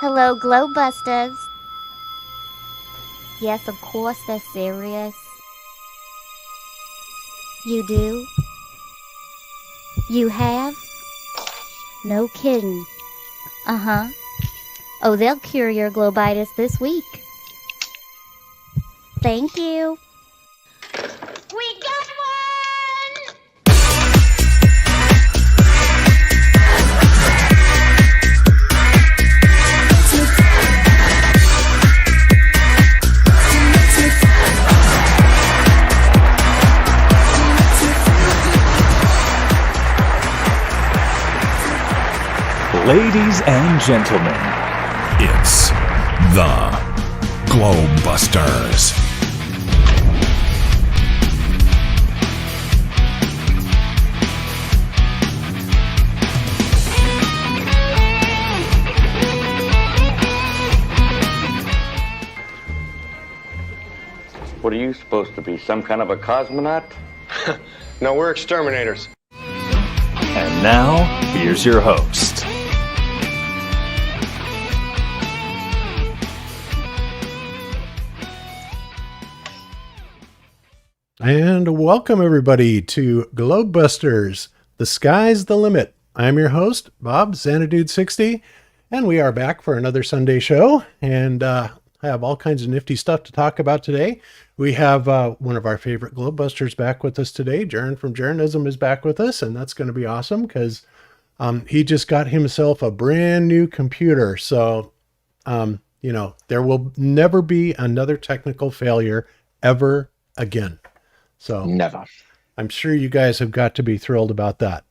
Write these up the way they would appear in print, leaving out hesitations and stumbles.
Hello, Glowbusters. Yes, of course they're serious. You do? You have? No kidding. Uh-huh. Oh, they'll cure your globitis this week. Thank you. We got one! Ladies and gentlemen, it's the Globebusters. What are you supposed to be, some kind of a cosmonaut? No, we're exterminators. and now, here's your host. And welcome everybody to Globebusters, the sky's the limit. I'm your host, Bob Xanadude60, and we are back for another Sunday show, and I have all kinds of nifty stuff to talk about today. We have one of our favorite Globebusters back with us today. Jeran from Jeranism is back with us, and that's going to be awesome because he just got himself a brand new computer. So, you know, there will never be another technical failure ever again. So Never. I'm sure you guys have got to be thrilled about that.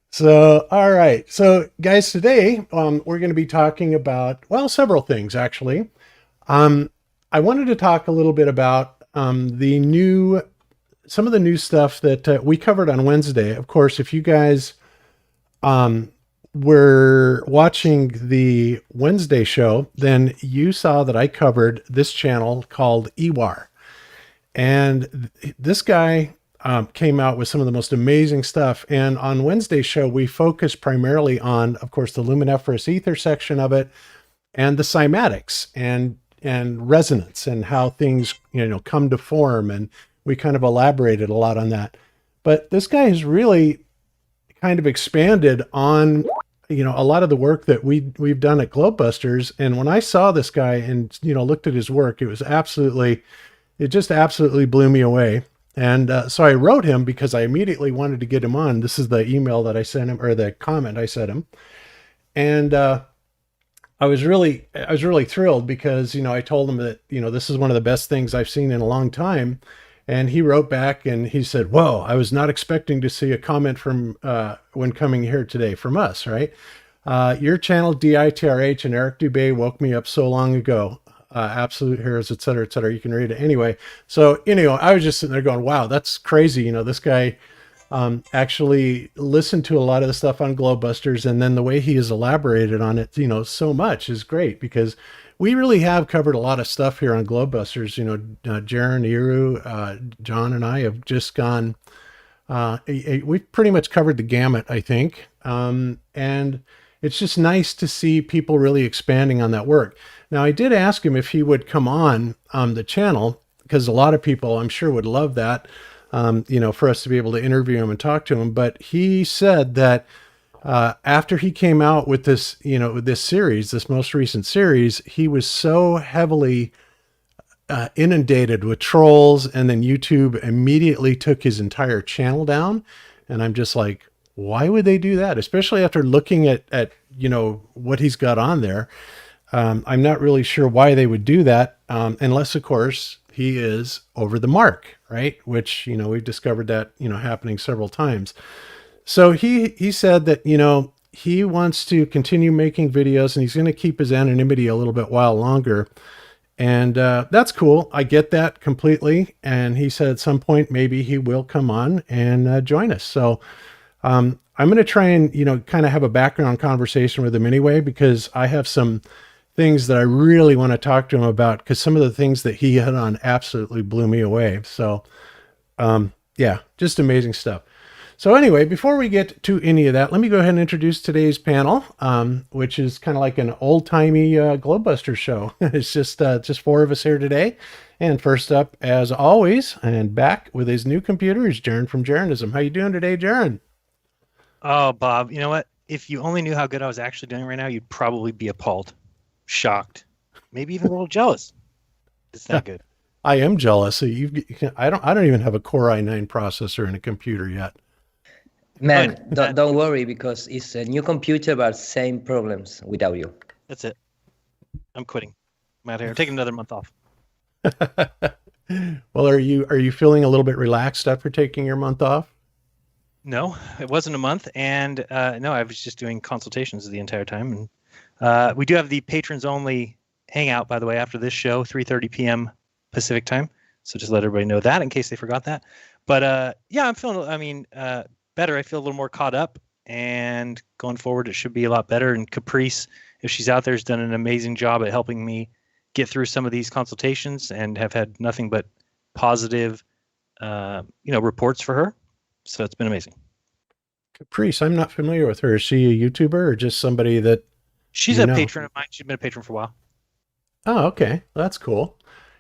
So, all right. So guys, today we're going to be talking about, well, several things actually. I wanted to talk a little bit about some of the new stuff that we covered on Wednesday. Of course, if you guys were watching the Wednesday show, then you saw that I covered this channel called EWAR. And this guy came out with some of the most amazing stuff. And on Wednesday's show, we focused primarily on, of course, the luminiferous ether section of it and the cymatics and resonance and how things, you know, come to form. And we kind of elaborated a lot on that. But this guy has really kind of expanded on, you know, a lot of the work that we've done at Globebusters. And when I saw this guy and, you know, looked at his work, it just absolutely blew me away. And so I wrote him because I immediately wanted to get him on. This is the email that I sent him, or the comment I sent him. And I was really thrilled because, you know, I told him that, you know, this is one of the best things I've seen in a long time. And he wrote back and he said, whoa, I was not expecting to see a comment from when coming here today from us, right? Your channel, DITRH and Eric Dubé woke me up so long ago. Absolute heroes, et cetera, et cetera. You can read it anyway. So, you know, I was just sitting there going, wow, that's crazy. You know, this guy actually listened to a lot of the stuff on Globebusters, and then the way he has elaborated on it, you know, so much is great because we really have covered a lot of stuff here on Globebusters. You know, Jeran, Iru, John, and I have just gone, we've pretty much covered the gamut, I think. And it's just nice to see people really expanding on that work. Now, I did ask him if he would come on the channel, because a lot of people, I'm sure, would love that, you know, for us to be able to interview him and talk to him. But he said that after he came out with this, you know, with this series, this most recent series, he was so heavily inundated with trolls, and then YouTube immediately took his entire channel down. And I'm just like, why would they do that? Especially after looking at you know, what he's got on there. I'm not really sure why they would do that, unless, of course, he is over the mark, right? Which, you know, we've discovered that, you know, happening several times. So he said that, you know, he wants to continue making videos and he's going to keep his anonymity a little bit while longer. And that's cool. I get that completely. And he said at some point, maybe he will come on and join us. So I'm going to try and, you know, kind of have a background conversation with him anyway, because I have some things that I really want to talk to him about, because some of the things that he had on absolutely blew me away. So, yeah, just amazing stuff. So anyway, before we get to any of that, let me go ahead and introduce today's panel, which is kind of like an old-timey Globebuster show. It's just four of us here today. And first up, as always, and back with his new computer is Jeran from Jeranism. How you doing today, Jeran? Oh, Bob, you know what? If you only knew how good I was actually doing right now, you'd probably be appalled, shocked, maybe even a little jealous. It's that good. I am jealous. I don't even have a Core i9 processor in a computer yet. Man, don't worry, because it's a new computer, but same problems with audio. That's it. I'm quitting. I'm out here. I'm taking another month off. Well, are you feeling a little bit relaxed after taking your month off? No, it wasn't a month, and no, I was just doing consultations the entire time. And we do have the patrons only hangout, by the way, after this show, 3:30 p.m. Pacific time. So just let everybody know that in case they forgot that. But yeah, I'm feeling, better. I feel a little more caught up, and going forward, it should be a lot better. And Caprice, if she's out there, has done an amazing job at helping me get through some of these consultations, and have had nothing but positive, reports for her. So it's been amazing. Caprice, I'm not familiar with her. Is she a YouTuber or just somebody that... She's a patron of mine. She's been a patron for a while. Oh, okay. That's cool.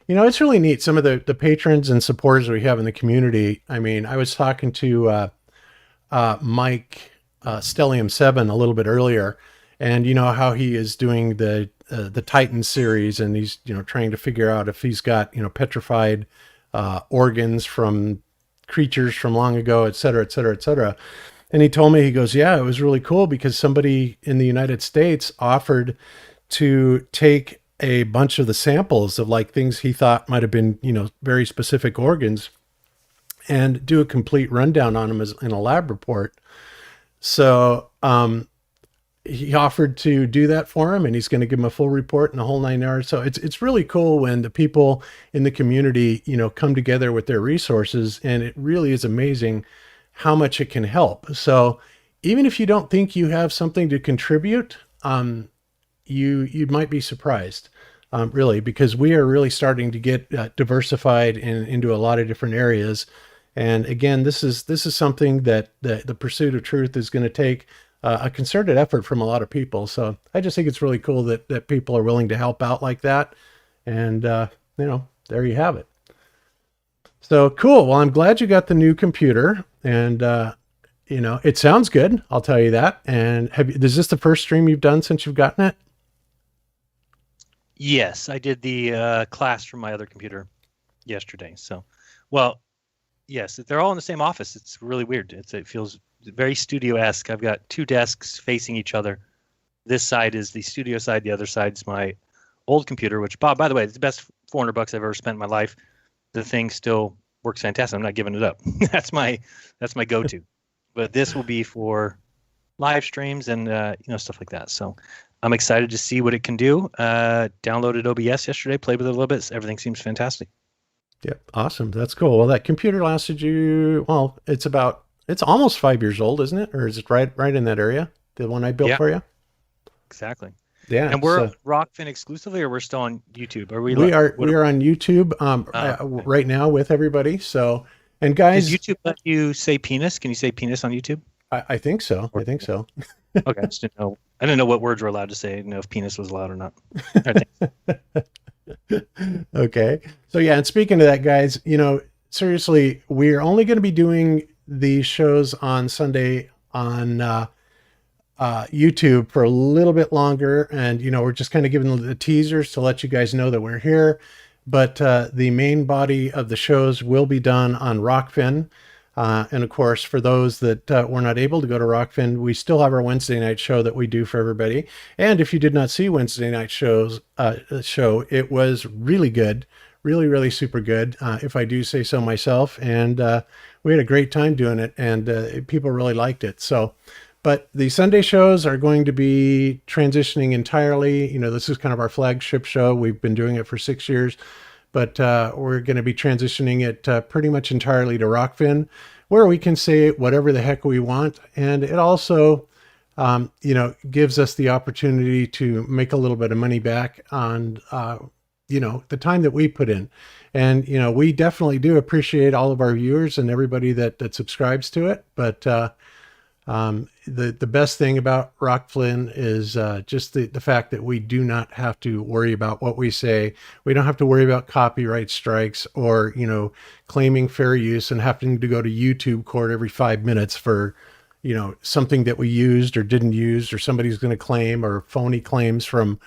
It's really neat. Some of the patrons and supporters we have in the community. I mean, I was talking to Mike Stellium7 a little bit earlier, and how he is doing the Titan series, and he's trying to figure out if he's got petrified organs from creatures from long ago, et cetera, et cetera, et cetera. And he told me, he goes, yeah, it was really cool because somebody in the United States offered to take a bunch of the samples of like things he thought might have been, very specific organs, and do a complete rundown on them as in a lab report. So, he offered to do that for him, and he's going to give him a full report and the whole 9 yards. So it's really cool when the people in the community, come together with their resources, and it really is amazing how much it can help. So even if you don't think you have something to contribute, you might be surprised, really, because we are really starting to get diversified into a lot of different areas. And again, this is something that the pursuit of truth is going to take a concerted effort from a lot of people. So I just think it's really cool that people are willing to help out like that. And, there you have it. So cool. Well, I'm glad you got the new computer, and, it sounds good. I'll tell you that. And is this the first stream you've done since you've gotten it? Yes, I did the class from my other computer yesterday. So, well, yes, they're all in the same office. It's really weird. It feels very studio-esque. I've got two desks facing each other. This side is the studio side. The other side's my old computer, which, Bob, by the way, it's the best $400 I've ever spent in my life. The thing still works fantastic. I'm not giving it up. That's my go-to. But this will be for live streams and stuff like that. So I'm excited to see what it can do. Downloaded OBS yesterday, played with it a little bit. So everything seems fantastic. Yeah, awesome. That's cool. Well, that computer lasted you, well, it's almost 5 years old, isn't it? Or is it right in that area? The one I built for you? Exactly. Yeah. And we're Rokfin exclusively, or we're still on YouTube? We are on YouTube right now with everybody. So, and guys, does YouTube let you say penis? Can you say penis on YouTube? I think so. I think so. Okay, I just didn't know. I didn't know what words were allowed to say. I didn't know if penis was allowed or not. Okay. So yeah, and speaking of that, guys, seriously, we're only going to be doing these shows on Sunday on YouTube for a little bit longer, and we're just kind of giving the teasers to let you guys know that we're here. But the main body of the shows will be done on Rokfin. And of course, for those that were not able to go to Rokfin, we still have our Wednesday night show that we do for everybody. And if you did not see Wednesday night show, it was really good, really, really super good, if I do say so myself. And we had a great time doing it, and people really liked it. So, but the Sunday shows are going to be transitioning entirely. This is kind of our flagship show. We've been doing it for 6 years. But we're going to be transitioning it pretty much entirely to Rokfin, where we can say whatever the heck we want. And it also, gives us the opportunity to make a little bit of money back on the time that we put in. And, we definitely do appreciate all of our viewers and everybody that subscribes to it. But the best thing about Rokfin is just the fact that we do not have to worry about what we say. We don't have to worry about copyright strikes or, claiming fair use and having to go to YouTube court every 5 minutes for, something that we used or didn't use, or somebody's going to claim, or phony claims from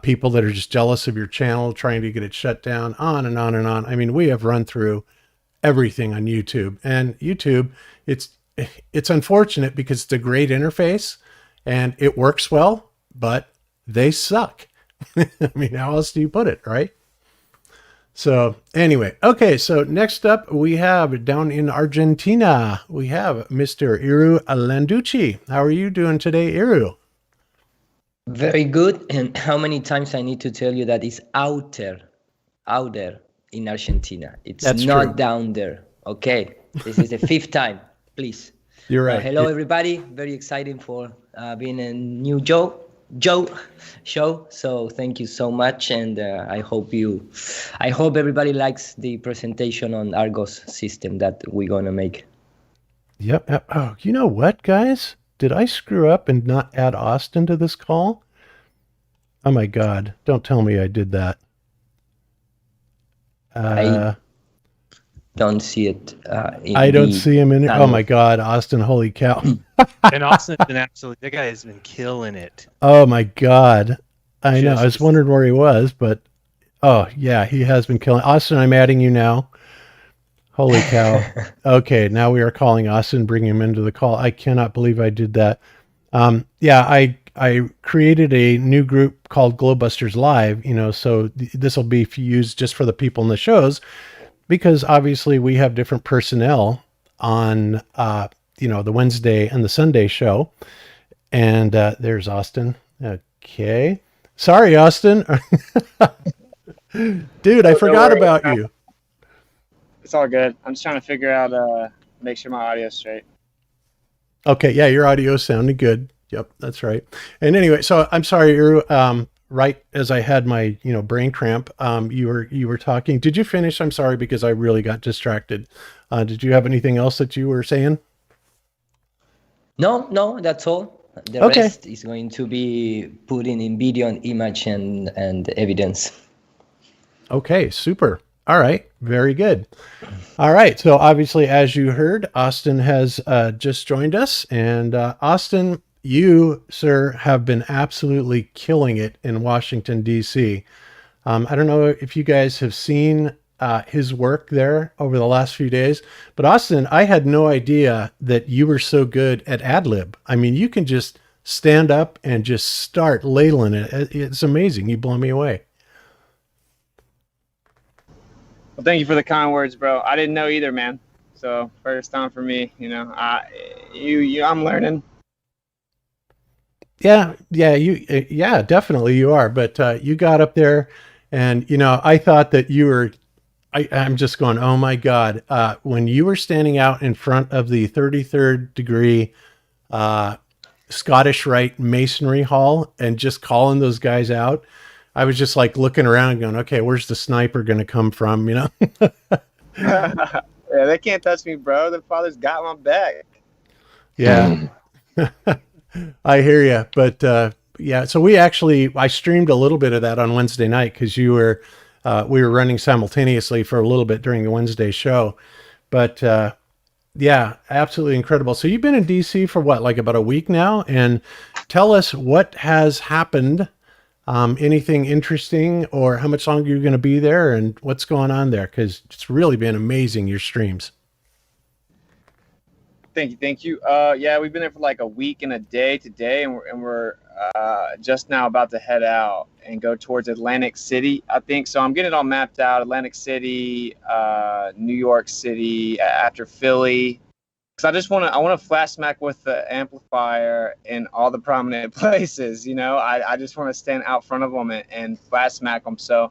people that are just jealous of your channel, trying to get it shut down, on and on and on. I mean, we have run through everything on YouTube, and YouTube, it's unfortunate because it's a great interface and it works well, but they suck. I mean, how else do you put it, right? So anyway, okay. So next up we have down in Argentina, we have Mr. Iru Landucci. How are you doing today, Iru? Very good. And how many times I need to tell you that it's out there in Argentina. That's not true. Down there. Okay. This is the 5th time, please. You're right. Hello, everybody. Very exciting for being a new Joe show. So thank you so much. And I hope everybody likes the presentation on Argos system that we're going to make. Yep. Oh, you know what, guys? Did I screw up and not add Austin to this call? Oh my God. Don't tell me I did that. I don't see it. I don't see him in it. Oh my God, Austin! Holy cow! And Austin's been that guy has been killing it. Oh my God, I know. I was wondering where he was, but oh yeah, he has been killing. Austin, I'm adding you now. Holy cow! Okay, now we are calling Austin, bringing him into the call. I cannot believe I did that. Yeah, I created a new group called Glowbusters Live. So this will be used just for the people in the shows, because obviously we have different personnel on, the Wednesday and the Sunday show. And there's Austin. Okay. Sorry, Austin. Dude, I forgot about you. It's all good. I'm just trying to figure out, make sure my audio's straight. Okay. Yeah, your audio sounded good. Yep, that's right. And anyway, so I'm sorry, Iru. Right as I had my, brain cramp, you were talking. Did you finish? I'm sorry, because I really got distracted. Did you have anything else that you were saying? No, that's all. The rest is going to be put in video and image and evidence. Okay, super. All right, very good. All right, so obviously, as you heard, Austin has just joined us, and Austin, you, sir, have been absolutely killing it in Washington, D.C. I don't know if you guys have seen his work there over the last few days, but Austin, I had no idea that you were so good at ad-lib. I mean, you can just stand up and just start ladling it. It's amazing. You blow me away. Well, thank you for the kind words, bro. I didn't know either, man. So first time for me, I'm learning. Yeah, definitely you are. But you got up there, and I thought that you were. I'm just going, oh my God! When you were standing out in front of the 33rd degree Scottish Rite Masonry Hall and just calling those guys out, I was just like looking around, and going, okay, where's the sniper going to come from? Yeah, they can't touch me, bro. The Father's got my back. Yeah. I hear you, but yeah. So I streamed a little bit of that on Wednesday night because we were running simultaneously for a little bit during the Wednesday show. But yeah, absolutely incredible. So you've been in DC for what, like about a week now, and tell us what has happened. Anything interesting, or how much longer you're going to be there, and what's going on there? Because it's really been amazing, your streams. Thank you. Yeah, we've been there for like a week and a day today, and we're just now about to head out and go towards Atlantic City, I think. So I'm getting it all mapped out: Atlantic City, New York City, after Philly. Because I want to flash smack with the amplifier in all the prominent places. I just want to stand out front of them and flash smack them. So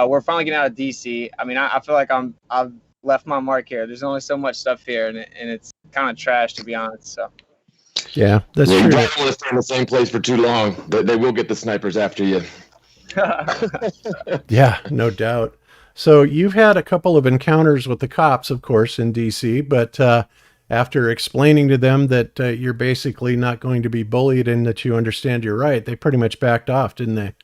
we're finally getting out of DC. I mean, I feel like I've left my mark here. There's only so much stuff here, and it's kind of trash, to be honest. So yeah, that's true. You don't want to stay in the same place for too long. They will get the snipers after you. Yeah, no doubt. So you've had a couple of encounters with the cops, of course, in DC, but after explaining to them that you're basically not going to be bullied and that you understand you're right, they pretty much backed off, didn't they?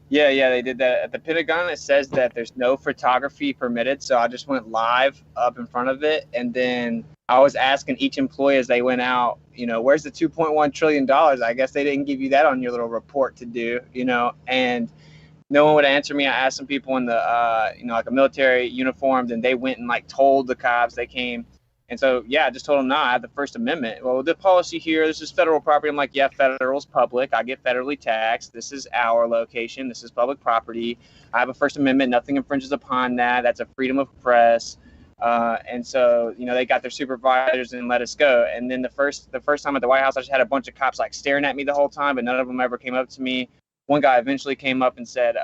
Yeah, they did that at the Pentagon. It says that there's no photography permitted, so I just went live up in front of it, and then I was asking each employee as they went out, where's the $2.1 trillion? I guess they didn't give you that on your little report to do, and no one would answer me. I asked some people in the, like a military uniform, and they went and like told the cops. They came. And so, yeah, I just told them, no, I have the First Amendment. Well, the policy here, this is federal property. I'm like, yeah, federal's public. I get federally taxed. This is our location. This is public property. I have a First Amendment. Nothing infringes upon that. That's a freedom of press. And so, they got their supervisors and let us go. And then the first time at the White House, I just had a bunch of cops like staring at me the whole time, but none of them ever came up to me. One guy eventually came up and said,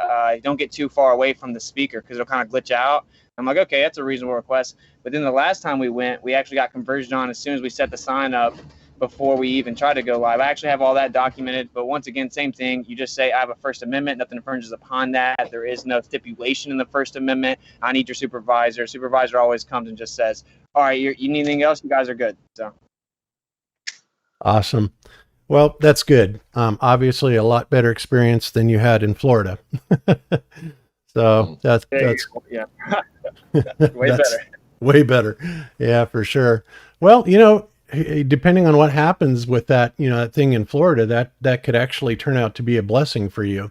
don't get too far away from the speaker because it'll kind of glitch out. I'm like, okay, that's a reasonable request. But then the last time we went, we actually got conversion on as soon as we set the sign up before we even tried to go live. I actually have all that documented. But once again, same thing. You just say, I have a First Amendment. Nothing infringes upon that. There is no stipulation in the First Amendment. I need your supervisor. Supervisor always comes and just says, all right, you need anything else? You guys are good. So. Awesome. Well, that's good. Obviously a lot better experience than you had in Florida. So that's yeah. Way better. Way better. Yeah, for sure. Well, depending on what happens with that, that thing in Florida, that could actually turn out to be a blessing for you.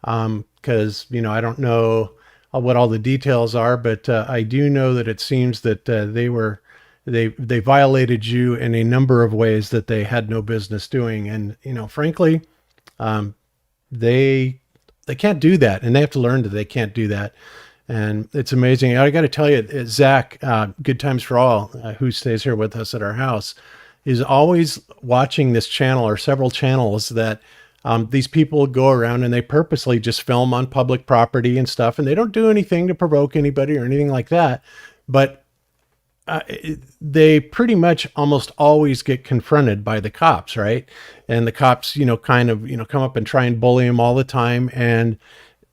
Cause I don't know what all the details are, but I do know that it seems that they violated you in a number of ways that they had no business doing. And, frankly, they can't do that, and they have to learn that they can't do that. And it's amazing. I got to tell you, Zach, Good Times for All, who stays here with us at our house, is always watching this channel or several channels that these people go around and they purposely just film on public property and stuff. And they don't do anything to provoke anybody or anything like that. But they pretty much almost always get confronted by the cops, right? And the cops, kind of, come up and try and bully them all the time. And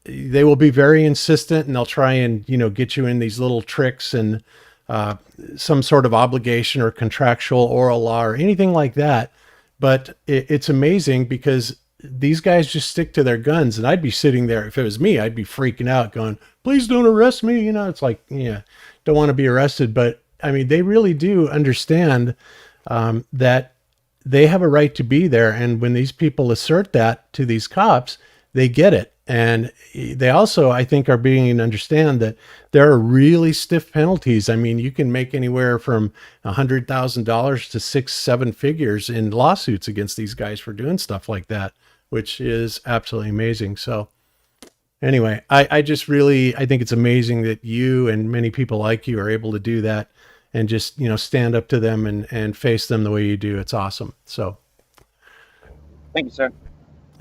they will be very insistent, and they'll try and, get you in these little tricks and some sort of obligation or contractual oral law or anything like that. But it's amazing because these guys just stick to their guns. And I'd be sitting there, if it was me, I'd be freaking out going, please don't arrest me. It's like, yeah, don't want to be arrested. But I mean, they really do understand that they have a right to be there. And when these people assert that to these cops, they get it. And they also, I think, are beginning to understand that there are really stiff penalties. I mean, you can make anywhere from $100,000 to 6-7 figures in lawsuits against these guys for doing stuff like that, which is absolutely amazing. So anyway, I think it's amazing that you and many people like you are able to do that and just, stand up to them and face them the way you do. It's awesome. So thank you, sir.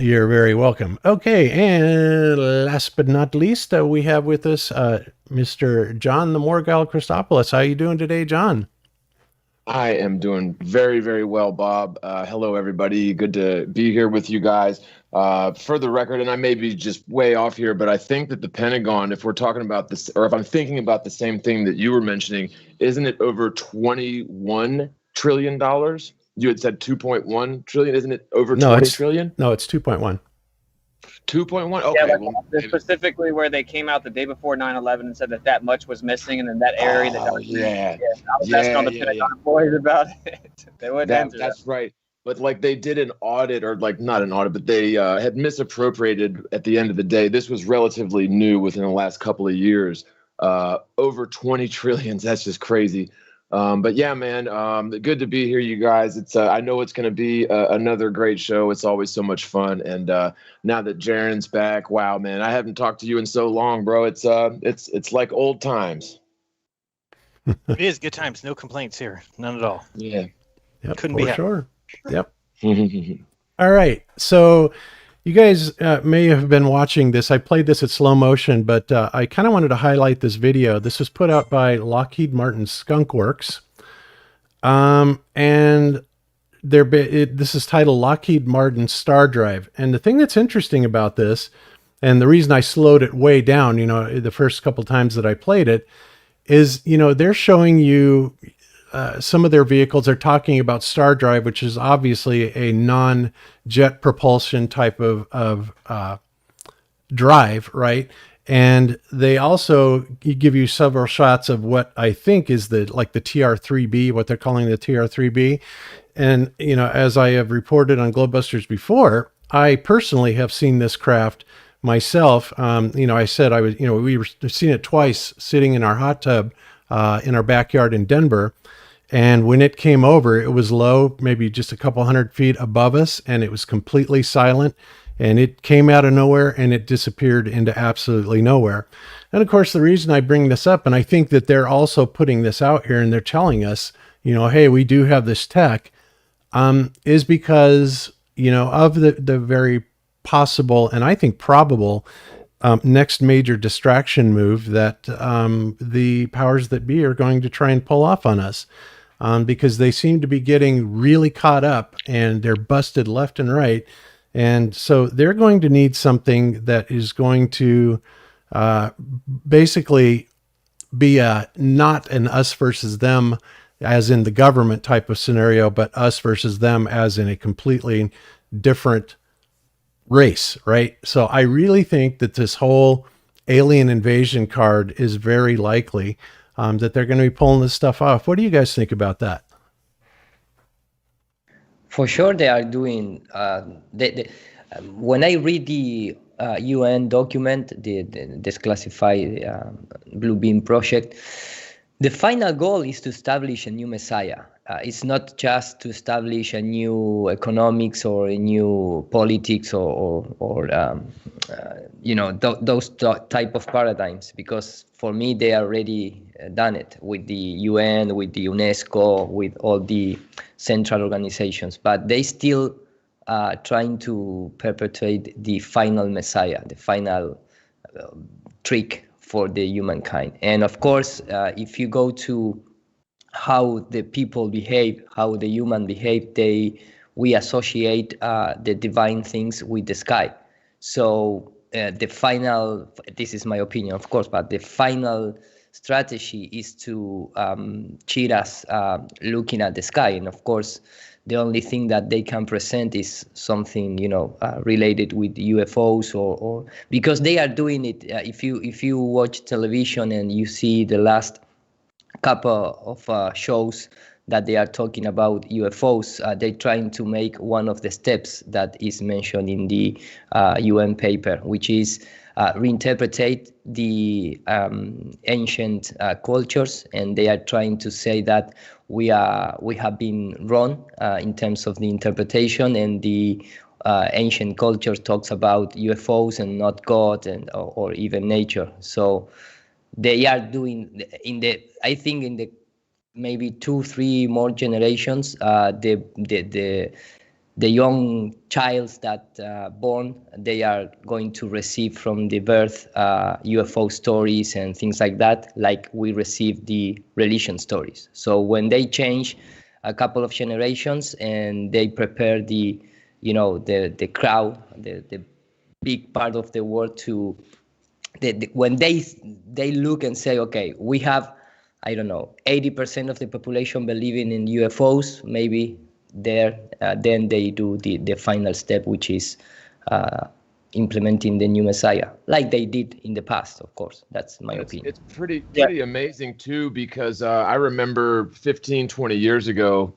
You're very welcome. Okay, and last but not least, we have with us Mr. John the Morgal Christopoulos. How are you doing today, John? I am doing very, very well, Bob. Hello, everybody. Good to be here with you guys. For the record, and I may be just way off here, but I think that the Pentagon, if we're talking about this, or if I'm thinking about the same thing that you were mentioning, isn't it over $21 trillion? You had said 2.1 trillion. Isn't it over 20 trillion? No, it's 2.1. 2.1? Okay. Yeah, specifically where they came out the day before 9/11 and said that much was missing, and then that area that was I was asking all the Pentagon employees about it. They wouldn't answer that. That's right. But like they did an audit, or like not an audit, but they had misappropriated at the end of the day. This was relatively new within the last couple of years. Over 20 trillions. That's just crazy. But yeah, man, good to be here, you guys. It's I know it's going to be another great show. It's always so much fun. And now that Jeran's back, wow, man, I haven't talked to you in so long, bro. It's like old times. It is good times. No complaints here. None at all. Yeah. Yep, couldn't be sure. Yep. All right. So you guys may have been watching this. I played this at slow motion, but I kind of wanted to highlight this video. This was put out by Lockheed Martin Skunk Works. And this is titled Lockheed Martin Star Drive. And the thing that's interesting about this, and the reason I slowed it way down, the first couple times that I played it, is, they're showing you some of their vehicles. They're talking about Star Drive, which is obviously a non-jet propulsion type of drive, right? And they also give you several shots of what I think is the TR-3B, what they're calling the TR-3B. And, as I have reported on Globebusters before, I personally have seen this craft myself. I said I was, we've seen it twice sitting in our hot tub in our backyard in Denver. And when it came over, it was low, maybe just a couple 100 feet above us, and it was completely silent. And it came out of nowhere and it disappeared into absolutely nowhere. And of course, the reason I bring this up, and I think that they're also putting this out here and they're telling us, hey, we do have this tech, is because, of the very possible, and I think probable, next major distraction move that the powers that be are going to try and pull off on us. Because they seem to be getting really caught up and they're busted left and right. And so they're going to need something that is going to basically be not an us versus them, as in the government type of scenario, but us versus them as in a completely different race, right? So I really think that this whole alien invasion card is very likely that they're going to be pulling this stuff off. What do you guys think about that? For sure, they are doing. When I read the UN document, the Desclassified Blue Beam Project, the final goal is to establish a new Messiah. It's not just to establish a new economics or a new politics or those type of paradigms, because for me they already done it with the UN, with the UNESCO, with all the central organizations, but they still trying to perpetuate the final Messiah, the final trick for the humankind. And of course, if you go to how the people behave, how the human behave, we associate the divine things with the sky. So the final, this is my opinion, of course, but the final strategy is to cheat us looking at the sky. And of course, the only thing that they can present is something, related with UFOs or because they are doing it. If you watch television and you see the last couple of shows that they are talking about UFOs, they're trying to make one of the steps that is mentioned in the UN paper, which is reinterpret the ancient cultures, and they are trying to say that we have been wrong in terms of the interpretation, and the ancient culture talks about UFOs and not God or even nature. So they are doing I think in the maybe 2-3 more generations, the young child that born, they are going to receive from the birth UFO stories and things like that, like we receive the religion stories. So when they change a couple of generations and they prepare the crowd, the big part of the world to, when they look and say, okay, we have, I don't know, 80% of the population believing in UFOs, maybe then they do the final step, which is implementing the new Messiah, like they did in the past. Of course, that's my opinion. It's pretty amazing too, because I remember 15-20 years ago,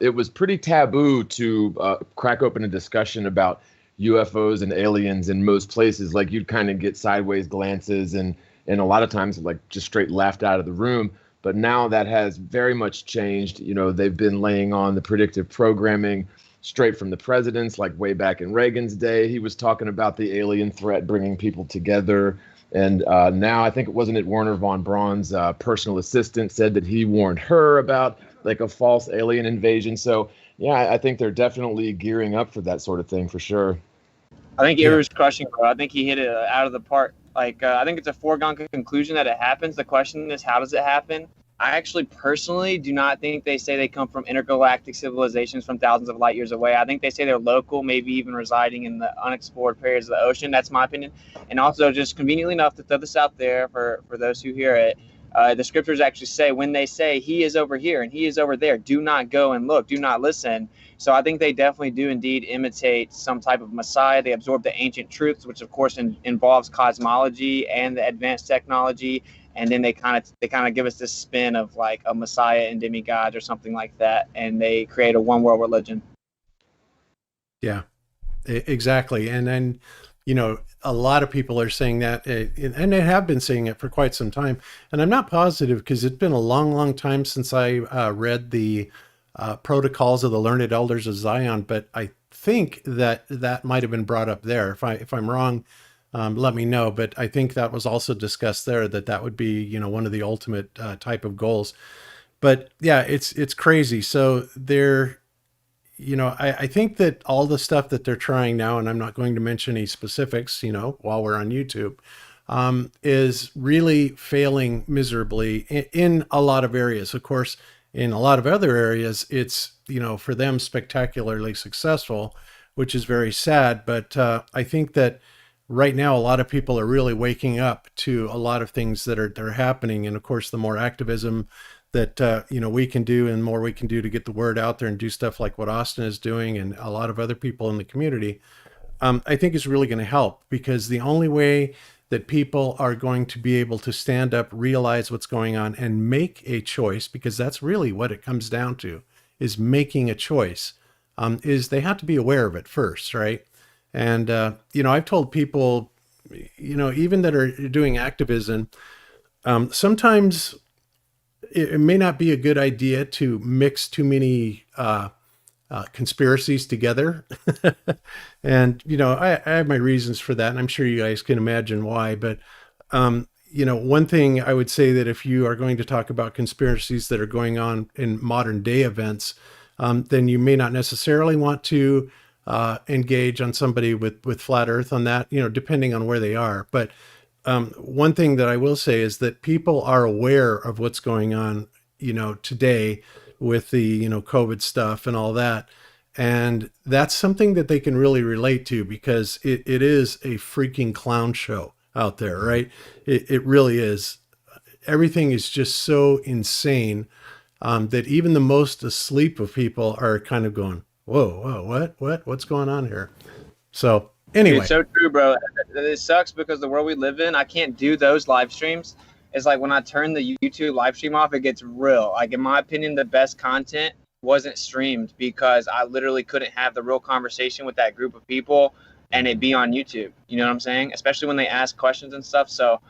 it was pretty taboo to crack open a discussion about UFOs and aliens in most places. Like, you'd kind of get sideways glances and a lot of times like just straight laughed out of the room. But now that has very much changed. They've been laying on the predictive programming straight from the presidents, like way back in Reagan's day. He was talking about the alien threat bringing people together. And now I think wasn't Werner von Braun's personal assistant said that he warned her about like a false alien invasion. So yeah, I think they're definitely gearing up for that sort of thing for sure. I think Iri's crushing, bro. I think he hit it out of the park. Like, I think it's a foregone conclusion that it happens. The question is, how does it happen? I actually personally do not think they say they come from intergalactic civilizations from thousands of light years away. I think they say they're local, maybe even residing in the unexplored areas of the ocean. That's my opinion. And also, just conveniently enough to throw this out there for those who hear it, the scriptures actually say, when they say he is over here and he is over there, do not go and look, do not listen. So I think they definitely do indeed imitate some type of Messiah. They absorb the ancient truths, which of course involves cosmology and the advanced technology. And then they kind of give us this spin of like a Messiah and demigods or something like that, and they create a one world religion. Yeah, exactly. And then, you know, a lot of people are saying that, and they have been saying it for quite some time. And I'm not positive because it's been a long, long time since I read the Protocols of the Learned Elders of Zion, but I think that might have been brought up there. If I'm wrong, let me know. But I think that was also discussed there, that would be, you know, one of the ultimate type of goals. But yeah, it's crazy. So they're, you know, I think that all the stuff that they're trying now, and I'm not going to mention any specifics, you know, while we're on YouTube, is really failing miserably in a lot of areas. Of course, in a lot of other areas, it's, you know, for them spectacularly successful, which is very sad. But I think that right now, a lot of people are really waking up to a lot of things that are happening. And of course, the more activism that, you know, we can do and more we can do to get the word out there and do stuff like what Austin is doing and a lot of other people in the community, I think is really going to help, because the only way that people are going to be able to stand up, realize what's going on, and make a choice, because that's really what it comes down to, is making a choice, is they have to be aware of it first, right? And, you know, I've told people, you know, even that are doing activism, sometimes it may not be a good idea to mix too many conspiracies together. And, you know, I have my reasons for that, and I'm sure you guys can imagine why. But, you know, one thing I would say, that if you are going to talk about conspiracies that are going on in modern day events, then you may not necessarily want to engage on somebody with flat earth on that, you know, depending on where they are. But one thing that I will say is that people are aware of what's going on, you know, today with the, you know, COVID stuff and all that. And that's something that they can really relate to, because it is a freaking clown show out there, right? It really is. Everything is just so insane that even the most asleep of people are kind of going, whoa, what's going on here? So anyway. It's so true, bro. It sucks because the world we live in, I can't do those live streams. It's like when I turn the YouTube live stream off, it gets real. Like, in my opinion, the best content wasn't streamed because I literally couldn't have the real conversation with that group of people and it be on YouTube. You know what I'm saying? Especially when they ask questions and stuff. So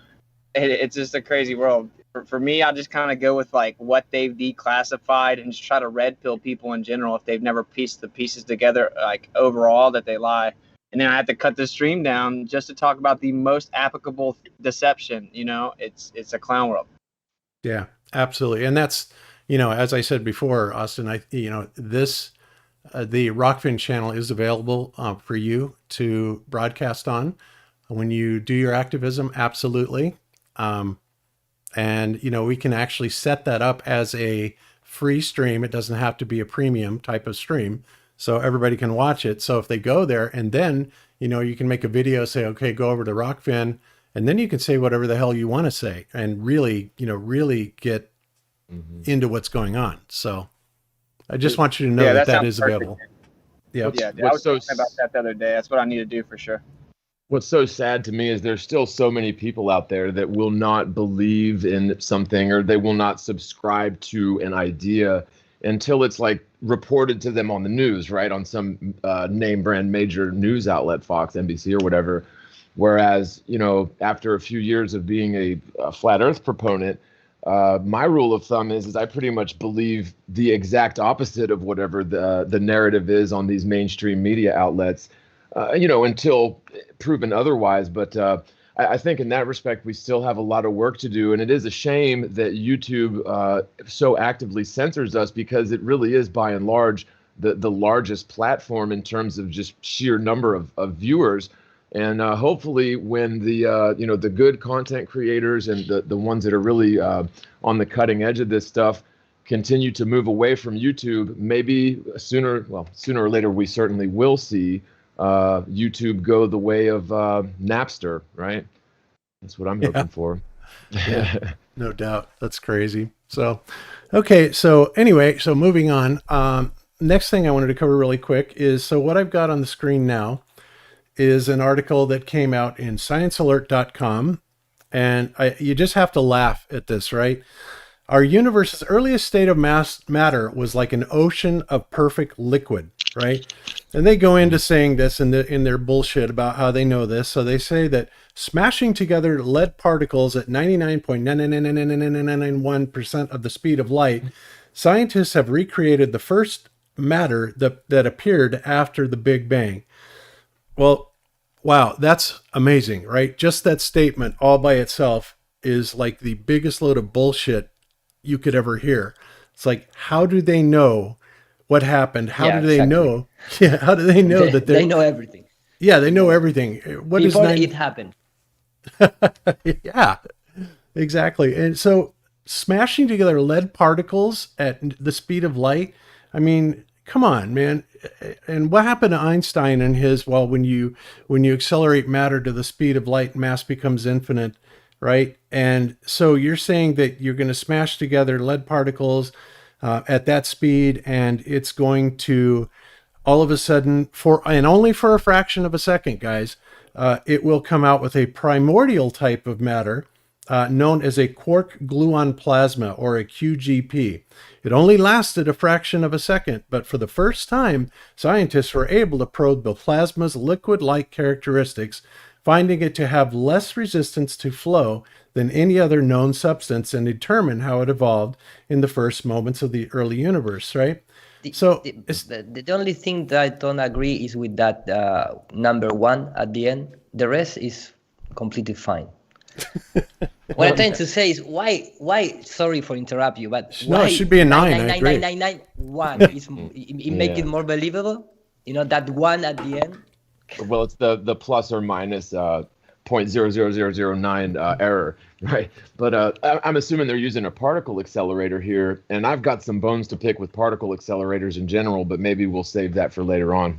it's just a crazy world. For me, I just kind of go with like what they've declassified and just try to red pill people in general if they've never pieced the pieces together, like overall, that they lie. And then I have to cut the stream down just to talk about the most applicable deception. You know, it's a clown world. Yeah, absolutely. And that's, you know, as I said before, Austin, you know, this, the Rokfin channel is available for you to broadcast on when you do your activism. Absolutely. And, you know, we can actually set that up as a free stream. It doesn't have to be a premium type of stream, so everybody can watch it. So if they go there, and then, you know, you can make a video, say, okay, go over to Rokfin, and then you can say whatever the hell you want to say and really, you know, really get into what's going on. So I just want you to know that is available. Yeah, I was talking about that the other day. That's what I need to do for sure. What's so sad to me is there's still so many people out there that will not believe in something, or they will not subscribe to an idea until it's like reported to them on the news, right? On some name brand major news outlet, Fox, NBC, or whatever. Whereas, you know, after a few years of being a flat earth proponent, my rule of thumb is I pretty much believe the exact opposite of whatever the narrative is on these mainstream media outlets, you know, until proven otherwise. But I think in that respect, we still have a lot of work to do. And it is a shame that YouTube so actively censors us, because it really is, by and large, the largest platform in terms of just sheer number of viewers. And hopefully when the good content creators and the ones that are really on the cutting edge of this stuff continue to move away from YouTube, maybe sooner or later we certainly will see YouTube go the way of Napster, right? That's what I'm hoping for. Yeah, no doubt. That's crazy. So, okay. So anyway, so moving on. Next thing I wanted to cover really quick is, so what I've got on the screen now is an article that came out in sciencealert.com. And you just have to laugh at this, right? Our universe's earliest state of matter was like an ocean of perfect liquid, right? And they go into saying this in their bullshit about how they know this. So they say that smashing together lead particles at 99.9999991% of the speed of light, scientists have recreated the first matter that appeared after the Big Bang. Well, wow, that's amazing, right? Just that statement all by itself is like the biggest load of bullshit you could ever hear. It's like, how do they know what happened? How do they know? Yeah, how do they know that they know everything? Yeah, they know everything. What before is it happened? Yeah, exactly. And so smashing together lead particles at the speed of light, I mean, come on, man. And what happened to Einstein and his, well, when you accelerate matter to the speed of light, mass becomes infinite, right? And so you're saying that you're going to smash together lead particles at that speed, and it's going to all of a sudden, and only for a fraction of a second, guys, it will come out with a primordial type of matter known as a quark gluon plasma, or a QGP. It only lasted a fraction of a second, but for the first time, scientists were able to probe the plasma's liquid-like characteristics, finding it to have less resistance to flow than any other known substance, and determine how it evolved in the first moments of the early universe, right? The only thing that I don't agree is with that number one at the end. The rest is completely fine. What I'm trying to say is why? Sorry for interrupt you, but why? No, it should be a 9. I agree. 99991 is it make it more believable? You know, that one at the end. Well, it's the plus or minus 0.00009 error, right? But I'm assuming they're using a particle accelerator here, and I've got some bones to pick with particle accelerators in general, but maybe we'll save that for later on.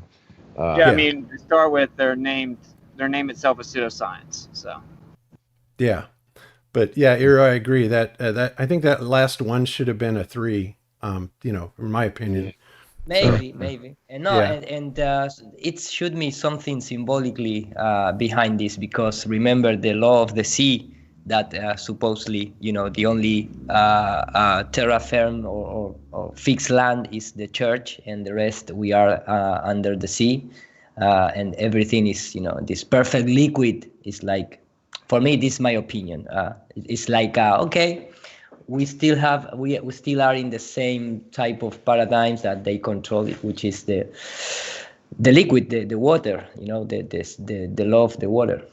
I mean, to start with, their name itself is pseudoscience, so. Yeah, but yeah, Ira, I agree that I think that last one should have been a 3. In my opinion. Maybe, and it should be something symbolically behind this, because remember the law of the sea that supposedly, the only terra firm or fixed land is the church, and the rest we are under the sea, and everything is this perfect liquid. Is like, for me, this is my opinion. It's like okay. We still are in the same type of paradigms that they control it, which is the liquid, the water, the law of the water.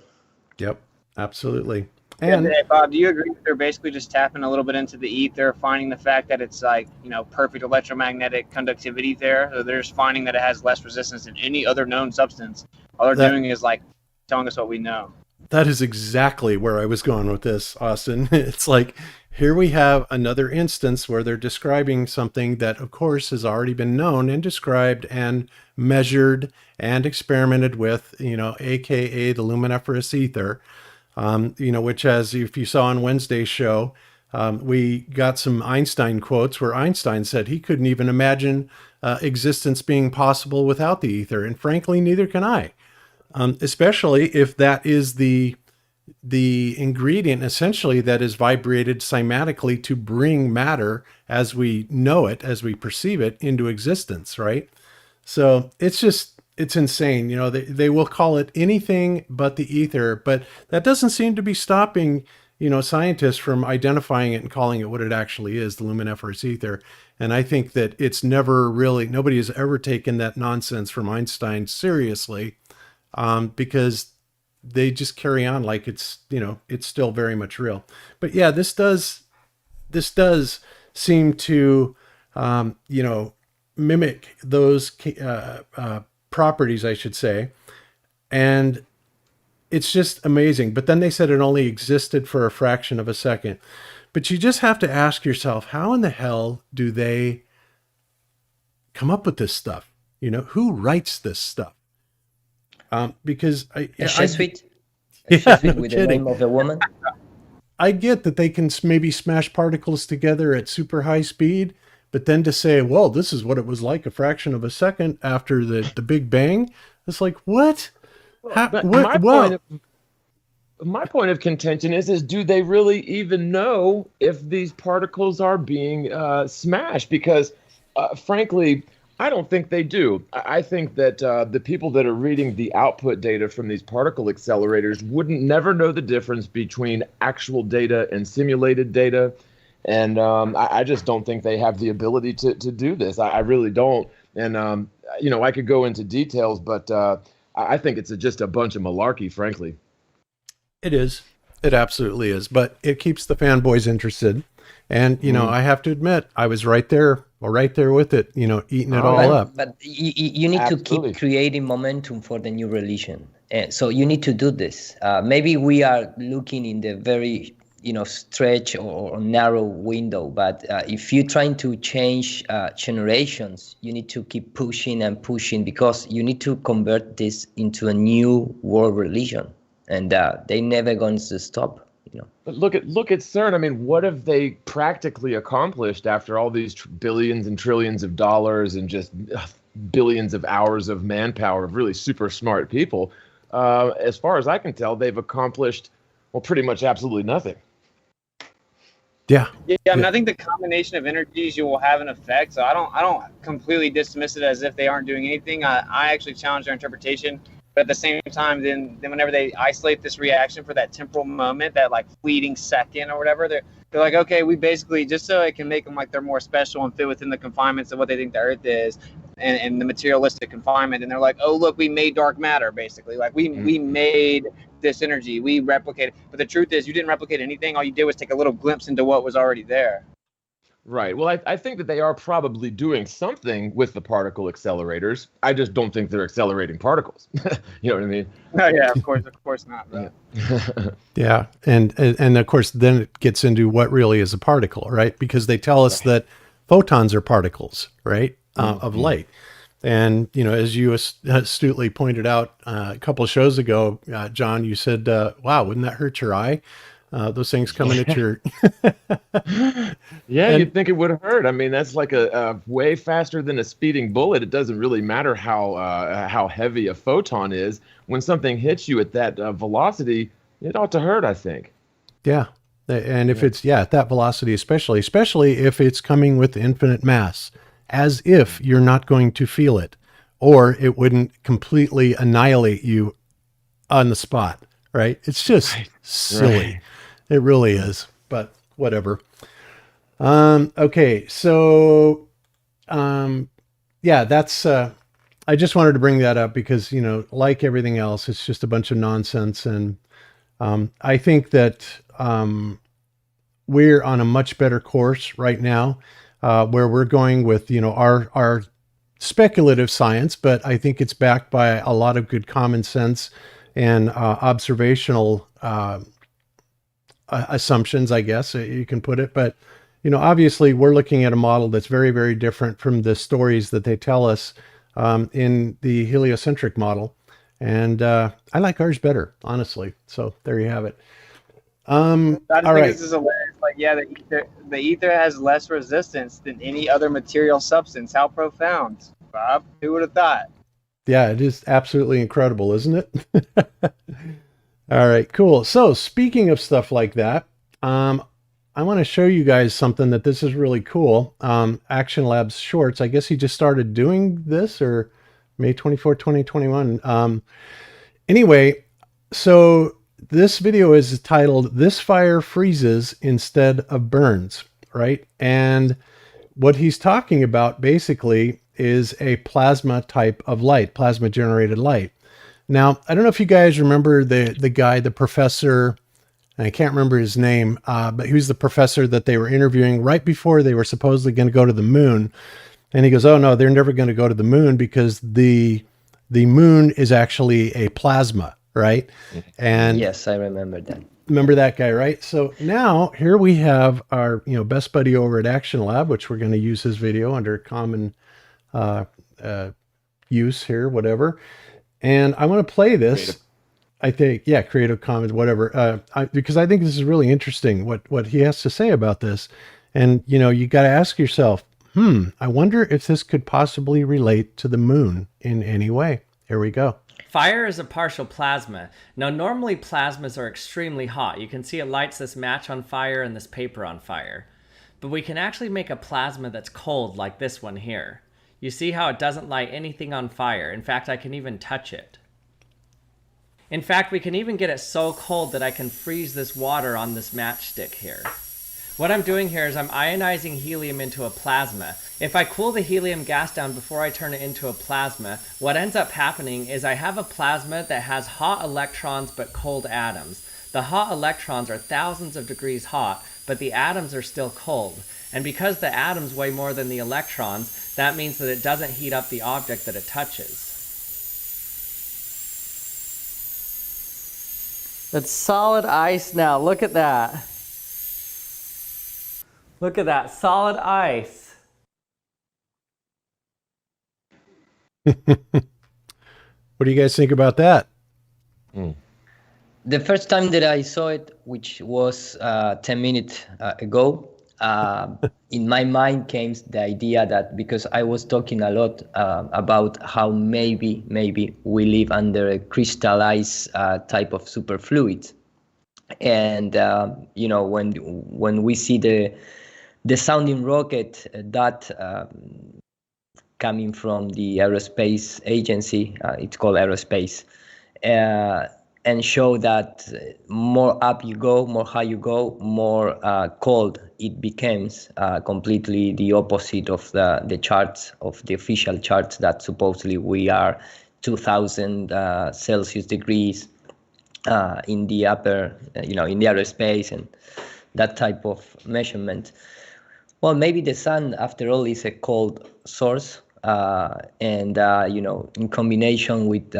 Yep, absolutely. And Bob, do you agree that they're basically just tapping a little bit into the ether, finding the fact that it's like, perfect electromagnetic conductivity there? So they're just finding that it has less resistance than any other known substance. All they're doing is like telling us what we know. That is exactly where I was going with this, Austin. It's like, here we have another instance where they're describing something that, of course, has already been known and described and measured and experimented with, aka the luminiferous ether, which, as if you saw on Wednesday's show, we got some Einstein quotes where Einstein said he couldn't even imagine existence being possible without the ether. And frankly, neither can I, especially if that is the ingredient essentially that is vibrated cymatically to bring matter as we know it, as we perceive it, into existence, right? So it's insane. They will call it anything but the ether, but that doesn't seem to be stopping, scientists from identifying it and calling it what it actually is, the luminiferous ether. And I think that it's nobody has ever taken that nonsense from Einstein seriously, because they just carry on like it's still very much real. But yeah, this does seem to, mimic those properties, I should say. And it's just amazing. But then they said it only existed for a fraction of a second. But you just have to ask yourself, how in the hell do they come up with this stuff? You know, who writes this stuff? Because A Jesuit with the kidding. name of a woman. I get that they can maybe smash particles together at super high speed, but then to say, well, this is what it was like a fraction of a second after the Big Bang, it's like, what? My point of contention is do they really even know if these particles are being smashed? Because frankly, I don't think they do. I think that the people that are reading the output data from these particle accelerators wouldn't never know the difference between actual data and simulated data. And I just don't think they have the ability to do this. I really don't. And, I could go into details, but I think it's just a bunch of malarkey, frankly. It is. It absolutely is. But it keeps the fanboys interested. And, I have to admit, I was right there with it, eating it all up. But you need to keep creating momentum for the new religion. So you need to do this. Maybe we are looking in the very, stretch or narrow window. But if you're trying to change generations, you need to keep pushing and pushing, because you need to convert this into a new world religion. And they never going to stop. But look at CERN. I mean, what have they practically accomplished after all these billions and trillions of dollars and just billions of hours of manpower of really super smart people? As far as I can tell, they've accomplished, well, pretty much absolutely nothing. Yeah. Yeah, I mean, I think the combination of energies you will have an effect. So I don't completely dismiss it as if they aren't doing anything. I actually challenge their interpretation. But at the same time, then whenever they isolate this reaction for that temporal moment, that like fleeting second or whatever, they're like, okay, we basically, just so it can make them like they're more special and fit within the confinements of what they think the Earth is and the materialistic confinement. And they're like, oh, look, we made dark matter, basically. Like we made this energy, we replicated. But the truth is, you didn't replicate anything. All you did was take a little glimpse into what was already there. Right. Well, I think that they are probably doing something with the particle accelerators. I just don't think they're accelerating particles. You know what I mean? Oh, yeah, of course not. Right? Yeah. And of course, then it gets into what really is a particle, right? Because they tell us that photons are particles, right, of light. And, as you astutely pointed out a couple of shows ago, John, you said, wow, wouldn't that hurt your eye? Those things coming at your... Yeah, you'd think it would hurt. I mean, that's like a way faster than a speeding bullet. It doesn't really matter how heavy a photon is. When something hits you at that velocity, it ought to hurt, I think. Yeah. And if it's, at that velocity, especially if it's coming with infinite mass, as if you're not going to feel it, or it wouldn't completely annihilate you on the spot, right? It's just silly. Right. It really is, but whatever. Okay. So, that's, I just wanted to bring that up because, like everything else, it's just a bunch of nonsense. And, I think that, we're on a much better course right now, where we're going with, our speculative science, but I think it's backed by a lot of good common sense and, observational, assumptions, I guess you can put it. But, obviously we're looking at a model that's very, very different from the stories that they tell us in the heliocentric model. And I like ours better, honestly. So there you have it. I think this is hilarious. Like, the ether has less resistance than any other material substance. How profound, Bob? Who would have thought? Yeah, it is absolutely incredible, isn't it? All right, cool. So speaking of stuff like that, I want to show you guys something that this is really cool. Action Labs Shorts. I guess he just started doing this, or May 24, 2021. Anyway, so this video is titled, "This Fire Freezes Instead of Burns," right? And what he's talking about basically is a plasma type of light, plasma generated light. Now, I don't know if you guys remember the guy, the professor, and I can't remember his name, but he was the professor that they were interviewing right before they were supposedly going to go to the moon. And he goes, oh no, they're never going to go to the moon because the moon is actually a plasma, right? And Yes, I remember that. remember that guy, right? So now here we have our, best buddy over at Action Lab, which we're going to use his video under common use here, whatever. And I want to play this. Creative. I think, yeah, Creative Commons, whatever. Because I think this is really interesting what he has to say about this. And you got to ask yourself, I wonder if this could possibly relate to the moon in any way. Here we go. Fire is a partial plasma. Now, normally plasmas are extremely hot. You can see it lights this match on fire and this paper on fire. But we can actually make a plasma that's cold like this one here. You see how it doesn't light anything on fire. In fact, I can even touch it. In fact, we can even get it so cold that I can freeze this water on this matchstick here. What I'm doing here is I'm ionizing helium into a plasma. If I cool the helium gas down before I turn it into a plasma, what ends up happening is I have a plasma that has hot electrons but cold atoms. The hot electrons are thousands of degrees hot, but the atoms are still cold. And because the atoms weigh more than the electrons, that means that it doesn't heat up the object that it touches. It's solid ice now. Look at that. Look at that, solid ice. What do you guys think about that? The first time that I saw it, which was 10 minutes ago, in my mind came the idea that because I was talking a lot about how maybe we live under a crystallized type of superfluid. And, when we see the sounding rocket that coming from the aerospace agency, it's called aerospace, and show that more up you go, more high you go, more cold it becomes, completely the opposite of the charts, of the official charts that supposedly we are 2000 Celsius degrees in the upper, in the aerospace and that type of measurement. Well, maybe the sun, after all, is a cold source, and in combination with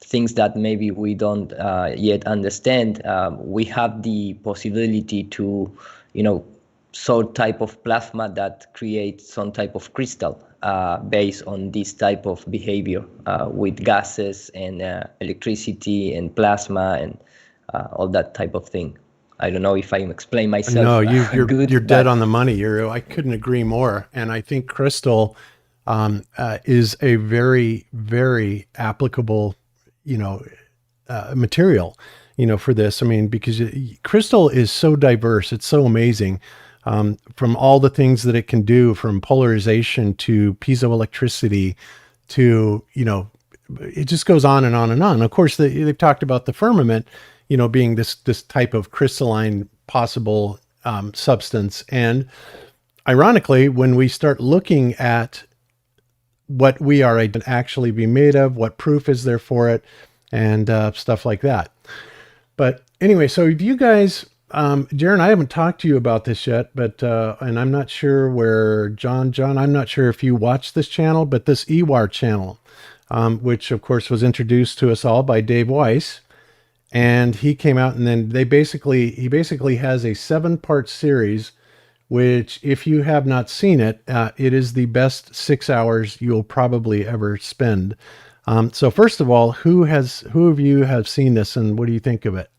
things that maybe we don't yet understand, we have the possibility to, sort type of plasma that creates some type of crystal based on this type of behavior with gases and electricity and plasma and all that type of thing. I don't know if I explain myself. No, you're good, dead on the money. I couldn't agree more. And I think crystal is a very, very applicable, material, for this. I mean, because crystal is so diverse. It's so amazing. From all the things that it can do, from polarization to piezoelectricity to, it just goes on and on and on. Of course, they've talked about the firmament, being this type of crystalline possible substance. And ironically, when we start looking at what we are actually be made of, what proof is there for it, and stuff like that. But anyway, so if you guys, Jeran, I haven't talked to you about this yet, but and I'm not sure where John, I'm not sure if you watch this channel, but this EWAR channel, which of course was introduced to us all by Dave Weiss. And he came out, and then he basically has a 7-part series, which if you have not seen it, it is the best 6 hours you'll probably ever spend. So first of all, who of you have seen this, and what do you think of it?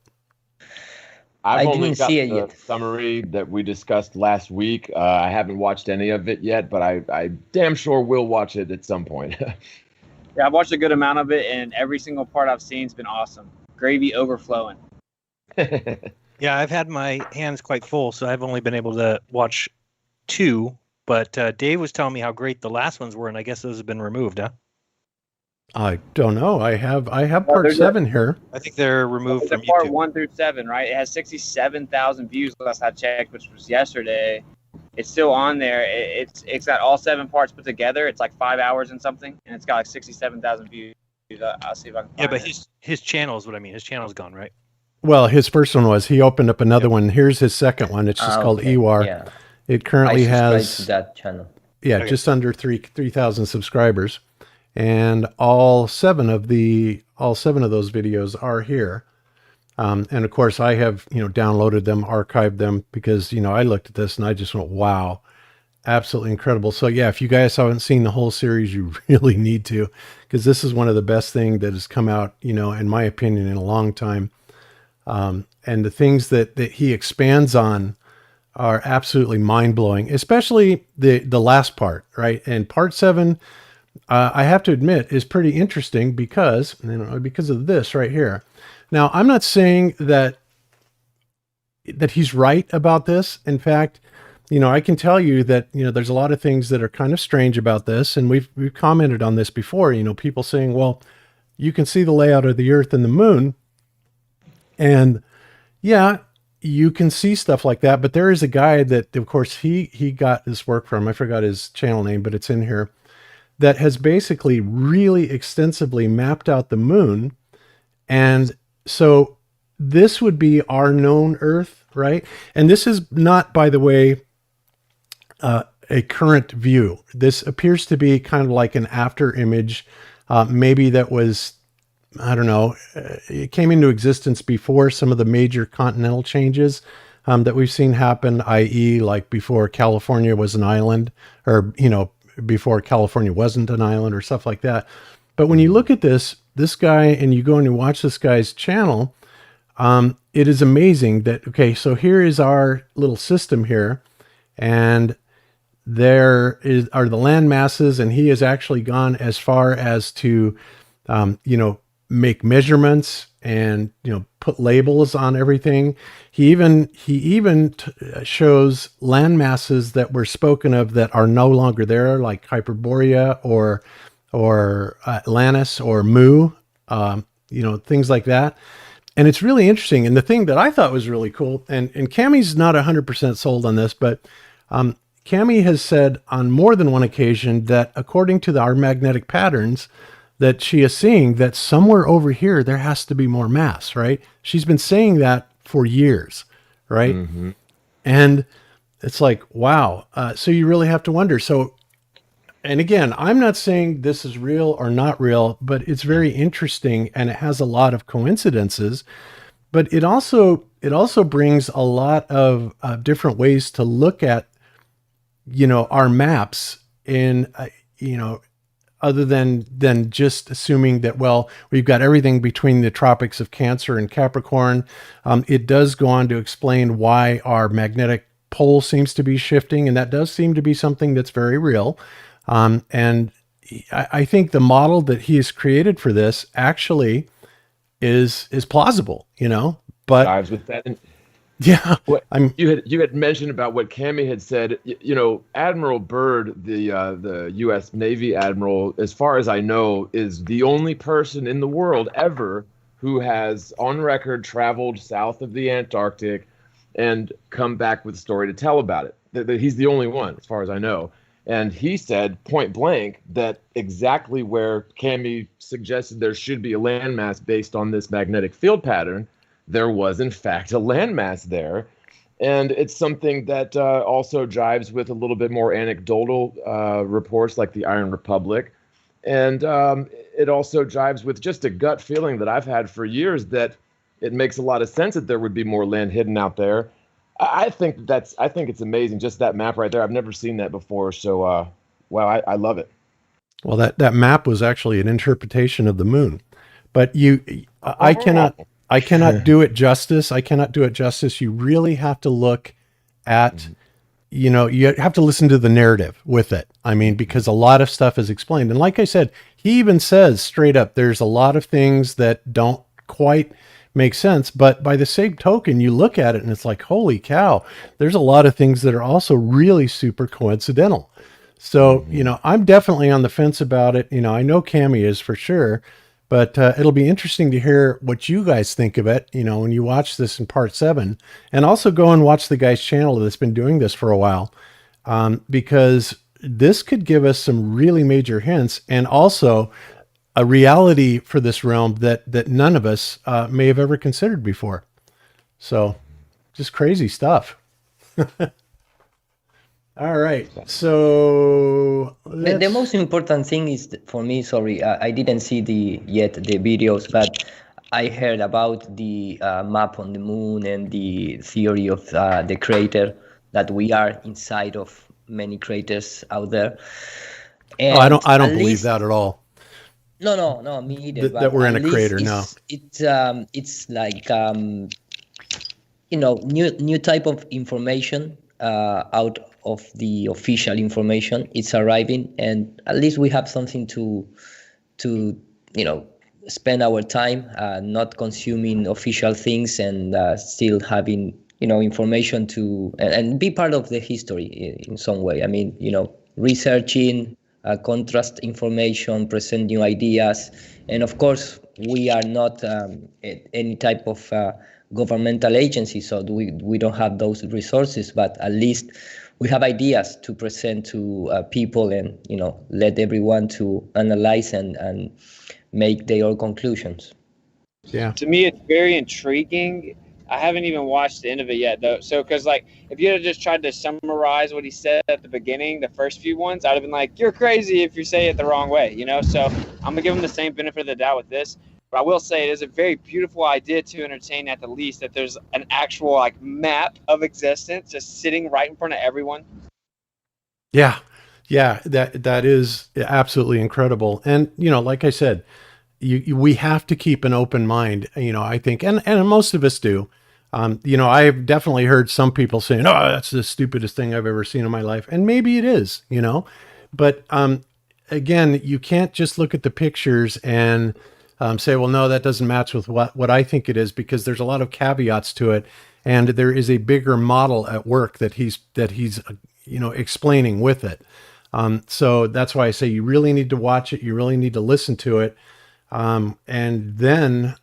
I've I only didn't got see it the yet. summary that we discussed last week. I haven't watched any of it yet, but I damn sure will watch it at some point. Yeah, I've watched a good amount of it, and every single part I've seen has been awesome. Gravy overflowing. Yeah, I've had my hands quite full, so I've only been able to watch 2. But Dave was telling me how great the last ones were, and I guess those have been removed, huh? I don't know. I have part 7 here. I think they're removed from Part YouTube. 1 through 7, right? It has 67,000 views last I checked, which was yesterday. It's still on there. It's got all 7 parts put together. It's like 5 hours and something, and it's got like 67,000 views. I'll see if I can find Yeah, but it. his channel is what I mean. His channel's gone, right? Well, his first one was, he opened up another one. Here's his second one. It's just called Okay, EWAR. yeah. It currently I subscribe has, to that channel. yeah, Okay. just under 3,000 subscribers. and all seven of those videos are here. And of course, I have downloaded them, archived them, because I looked at this and I just went, wow, absolutely incredible. So yeah, if you guys haven't seen the whole series, you really need to, because this is one of the best things that has come out, in my opinion, in a long time. And the things that he expands on are absolutely mind-blowing, especially the last part, right? And part 7, I have to admit, is pretty interesting because of this right here. Now, I'm not saying that he's right about this. In fact, I can tell you that, there's a lot of things that are kind of strange about this. And we've commented on this before, people saying, well, you can see the layout of the Earth and the moon. And yeah, you can see stuff like that. But there is a guy that, of course, he got this work from, I forgot his channel name, but it's in here, that has basically really extensively mapped out the moon. And so this would be our known Earth, right? And this is not, by the way, a current view. This appears to be kind of like an after image. Maybe that was, I don't know, it came into existence before some of the major continental changes that we've seen happen, i.e. like before California was an island, or, before California wasn't an island, or stuff like that. But when you look at this guy and you go and you watch this guy's channel, it is amazing that, okay, so here is our little system here, and are the land masses, and he has actually gone as far as to, make measurements and, put labels on everything. He even shows land masses that were spoken of that are no longer there, like Hyperborea or Atlantis or Mu, things like that. And it's really interesting. And the thing that I thought was really cool, and Cami's not 100% sold on this, but Cami has said on more than one occasion that according to our magnetic patterns that she is seeing, that somewhere over here, there has to be more mass, right? She's been saying that for years, right? Mm-hmm. And it's like, wow. So you really have to wonder. So, and again, I'm not saying this is real or not real, but it's very interesting, and it has a lot of coincidences, but it also brings a lot of different ways to look at, our maps in, other than just assuming that, well, we've got everything between the tropics of Cancer and Capricorn. It does go on to explain why our magnetic pole seems to be shifting, and that does seem to be something that's very real. And I think the model that he has created for this actually is plausible, but dives with that. Yeah, you had mentioned about what Cami had said. Admiral Byrd, the U.S. Navy admiral, as far as I know, is the only person in the world ever who has, on record, traveled south of the Antarctic and come back with a story to tell about it. That he's the only one, as far as I know. And he said point blank that exactly where Cami suggested there should be a landmass based on this magnetic field pattern, there was, in fact, a landmass there. And it's something that also jives with a little bit more anecdotal reports like the Iron Republic. And it also jives with just a gut feeling that I've had for years that it makes a lot of sense that there would be more land hidden out there. I think it's amazing, just that map right there. I've never seen that before. So, wow, I love it. Well, that map was actually an interpretation of the moon. But I cannot do it justice. I cannot do it justice. You really have to look at, you have to listen to the narrative with it. I mean, because a lot of stuff is explained. And like I said, he even says straight up, there's a lot of things that don't quite make sense. But by the same token, you look at it and it's like, holy cow, there's a lot of things that are also really super coincidental. So, I'm definitely on the fence about it. I know Cami is for sure. But it'll be interesting to hear what you guys think of it, when you watch this in part 7. And also go and watch the guy's channel that's been doing this for a while, because this could give us some really major hints, and also a reality for this realm that none of us may have ever considered before. So just crazy stuff. All right. So The most important thing is for me. Sorry, I didn't see the videos, but I heard about the map on the moon and the theory of the crater, that we are inside of many craters out there. And I don't at believe least, that at all. no, me either. That But we're at in a least crater now. it's like new type of information out of the official information. It's arriving, and at least we have something to spend our time not consuming official things, and still having information to and be part of the history in some way. I mean, researching, contrast information, present new ideas, and of course we are not any type of governmental agency, so we don't have those resources, but at least we have ideas to present to people, and let everyone to analyze and make their own conclusions. Yeah. To me, it's very intriguing. I haven't even watched the end of it yet, though. So, because like, if you had just tried to summarize what he said at the beginning, the first few ones, I'd have been like, "You're crazy if you say it the wrong way," So, I'm gonna give him the same benefit of the doubt with this. But I will say it is a very beautiful idea to entertain, at the least, that there's an actual like map of existence just sitting right in front of everyone. Yeah. Yeah. That is absolutely incredible. And, like I said, we have to keep an open mind, I think, and most of us do. I've definitely heard some people saying, "Oh, that's the stupidest thing I've ever seen in my life." And maybe it is, but, again, you can't just look at the pictures and, say, well, no, that doesn't match with what I think it is, because there's a lot of caveats to it. And there is a bigger model at work that he's explaining with it. So that's why I say you really need to watch it. You really need to listen to it. And then,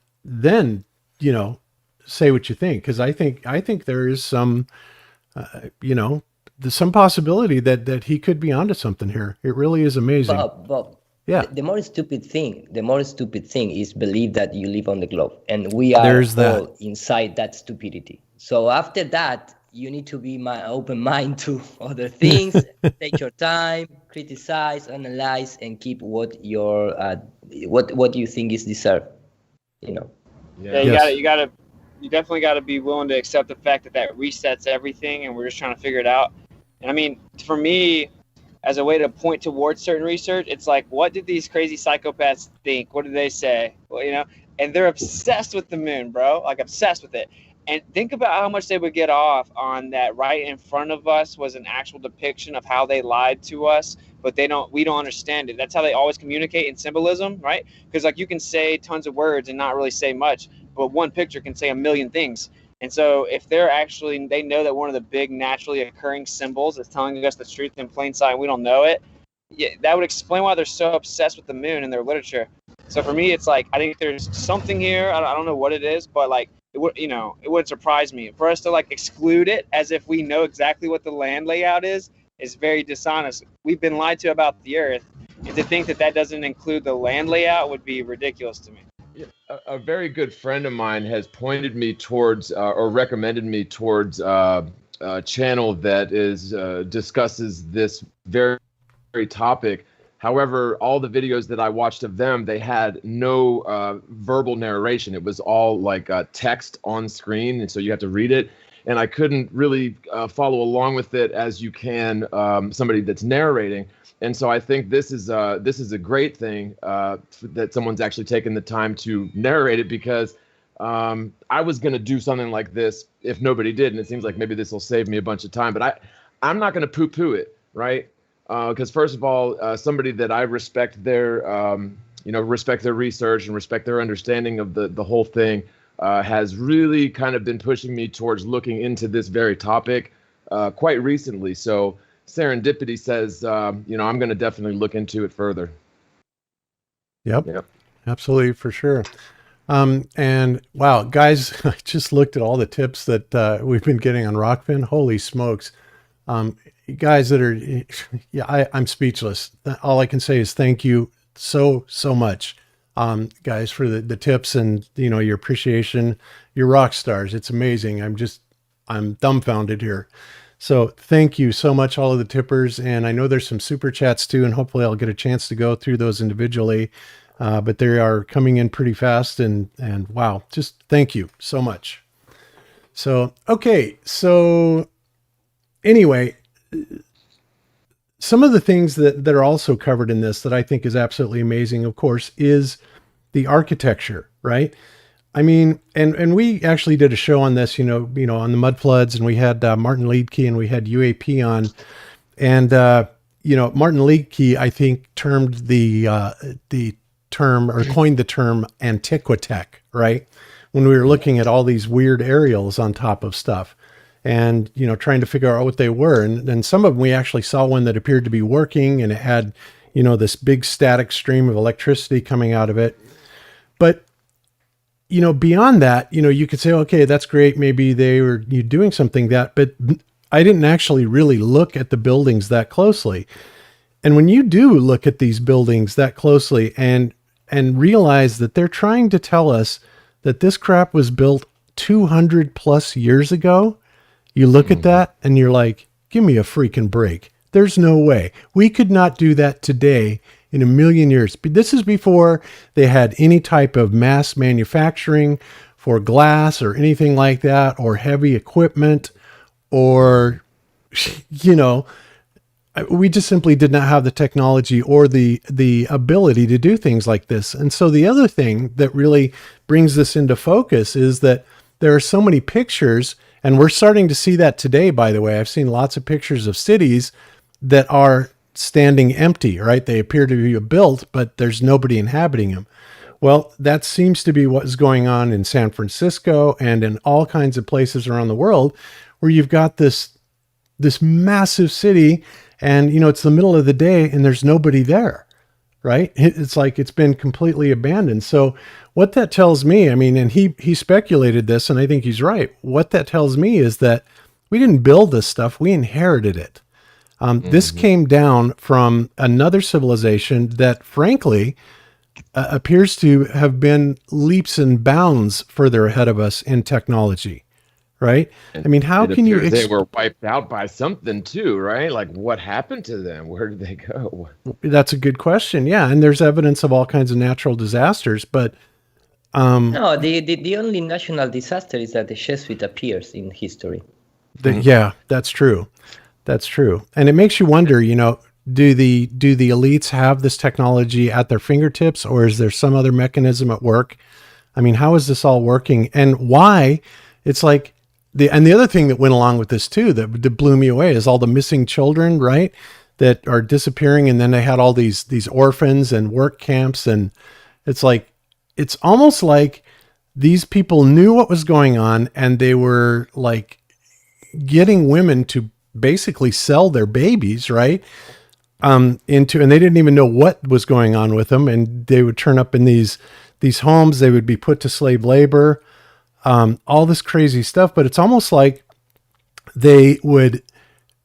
say what you think. Cause I think there is some, there's some possibility that he could be onto something here. It really is amazing. Bob, yeah. The more stupid thing is believe that you live on the globe, and we are all inside that stupidity. So after that, you need to be open mind to other things. Take your time, criticize, analyze, and keep what your what you think is deserved. Yeah, you definitely got to be willing to accept the fact that resets everything, and we're just trying to figure it out. And I mean, for me, as a way to point towards certain research, it's like, what did these crazy psychopaths think? What did they say? Well, and they're obsessed with the moon, bro, like obsessed with it. And think about how much they would get off on that. Right in front of us was an actual depiction of how they lied to us, but we don't understand it. That's how they always communicate in symbolism, right? Because like you can say tons of words and not really say much, but one picture can say a million things. And so if they know that one of the big naturally occurring symbols is telling us the truth in plain sight and we don't know it, that would explain why they're so obsessed with the moon in their literature. So for me, it's like, I think there's something here. I don't know what it is, but like, it wouldn't surprise me. For us to like exclude it as if we know exactly what the land layout is very dishonest. We've been lied to about the Earth, and to think that doesn't include the land layout would be ridiculous to me. A very good friend of mine has pointed me towards or recommended me towards a channel that discusses this very topic. However, all the videos that I watched of them, they had no verbal narration. It was all like text on screen, and so you have to read it. And I couldn't really follow along with it as you can somebody that's narrating. And so I think this is a great thing that someone's actually taken the time to narrate it, because I was going to do something like this if nobody did, and it seems like maybe this will save me a bunch of time. But I'm not going to poo-poo it, right? Because first of all, somebody that I respect their research and respect their understanding of the whole thing has really kind of been pushing me towards looking into this very topic quite recently. So serendipity says, I'm going to definitely look into it further. Yep. Absolutely, for sure. And wow, guys, I just looked at all the tips that we've been getting on Rokfin. Holy smokes. You guys that are, I'm speechless. All I can say is thank you so much, guys, for the tips and, your appreciation. You're rock stars. It's amazing. I'm dumbfounded here. So thank you so much, all of the tippers. And I know there's some super chats too, and hopefully I'll get a chance to go through those individually. But they are coming in pretty fast, and wow, just thank you so much. So, okay. So anyway, some of the things that are also covered in this that I think is absolutely amazing, of course, is the architecture, right? I mean, and we actually did a show on this, on the mud floods, and we had Martin Liedtke and we had UAP on, and Martin Liedtke, I think, termed the term, or coined the term, Antiquitech, right? When we were looking at all these weird aerials on top of stuff, and trying to figure out what they were, and some of them we actually saw one that appeared to be working, and it had this big static stream of electricity coming out of it, but beyond that, you could say, okay, that's great. Maybe they were doing something but I didn't actually really look at the buildings that closely. And when you do look at these buildings that closely and realize that they're trying to tell us that this crap was built 200 plus years ago, you look at that and you're like, give me a freaking break. There's no way. We could not do that today in a million years. But this is before they had any type of mass manufacturing for glass or anything like that, or heavy equipment, or, we just simply did not have the technology or the ability to do things like this. And so the other thing that really brings this into focus is that there are so many pictures, and we're starting to see that today, by the way. I've seen lots of pictures of cities that are standing empty, right? They appear to be built, but there's nobody inhabiting them. Well, that seems to be what is going on in San Francisco and in all kinds of places around the world, where you've got this massive city, and it's the middle of the day and there's nobody there, right? It's like it's been completely abandoned. So what that tells me, I mean, and he speculated this, and I think he's right. What that tells me is that we didn't build this stuff, we inherited it. This came down from another civilization that, frankly, appears to have been leaps and bounds further ahead of us in technology, right? I mean, how can you... They were wiped out by something too, right? Like, what happened to them? Where did they go? That's a good question. Yeah, and there's evidence of all kinds of natural disasters, but... No, the only national disaster is that the Jesuit appears in history. Yeah, that's true. That's true. And it makes you wonder, do the elites have this technology at their fingertips, or is there some other mechanism at work? I mean, how is this all working, and why? It's like the other thing that went along with this too, that blew me away, is all the missing children, right? That are disappearing. And then they had all these orphans and work camps. And it's like, it's almost like these people knew what was going on, and they were like getting women to basically sell their babies, right? And they didn't even know what was going on with them. And they would turn up in these homes. They would be put to slave labor, all this crazy stuff. But it's almost like they would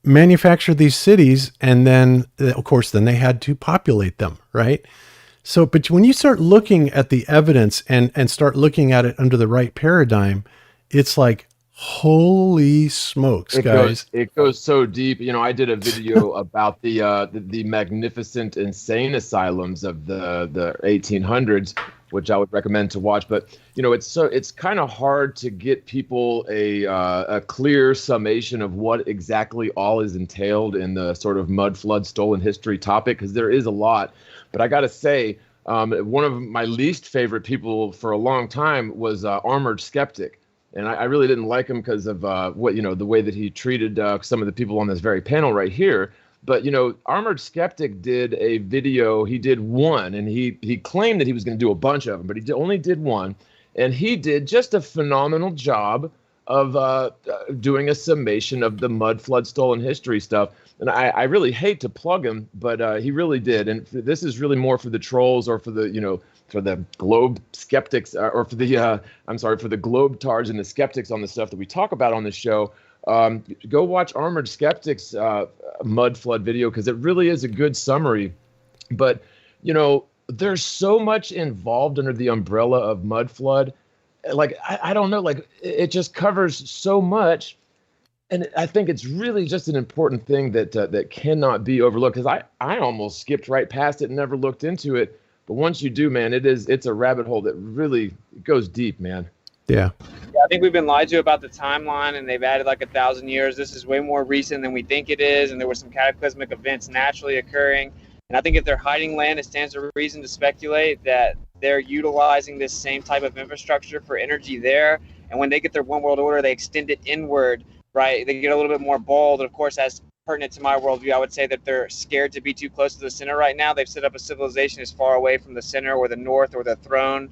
manufacture these cities, and then, of course, then they had to populate them, right? So, but when you start looking at the evidence and start looking at it under the right paradigm, it's like, holy smokes, guys. It goes so deep. I did a video about the magnificent insane asylums of the 1800s, which I would recommend to watch. But it's kind of hard to get people a clear summation of what exactly all is entailed in the sort of mud flood stolen history topic, because there is a lot. But I got to say, one of my least favorite people for a long time was Armored Skeptic. And I really didn't like him because of the way that he treated some of the people on this very panel right here. But Armored Skeptic did a video. He did one, and he claimed that he was going to do a bunch of them, but he only did one, and he did just a phenomenal job of doing a summation of the mud flood stolen history stuff. And I really hate to plug him, but he really did. And this is really more for the trolls, or for the for the globe skeptics, or for the for the globe tards and the skeptics on the stuff that we talk about on this show. Go watch Armored Skeptic's mud flood video, because it really is a good summary. But there's so much involved under the umbrella of mud flood. Like I don't know, like it just covers so much. And I think it's really just an important thing that cannot be overlooked, because I almost skipped right past it and never looked into it. But once you do, man, it's a rabbit hole that really goes deep, man. Yeah. I think we've been lied to about the timeline, and they've added like 1,000 years. This is way more recent than we think it is, and there were some cataclysmic events naturally occurring. And I think if they're hiding land, it stands to reason to speculate that they're utilizing this same type of infrastructure for energy there. And when they get their one world order, they extend it inward, right? They get a little bit more bold. And of course, as pertinent to my worldview, I would say that they're scared to be too close to the center right now. They've set up a civilization as far away from the center or the north or the throne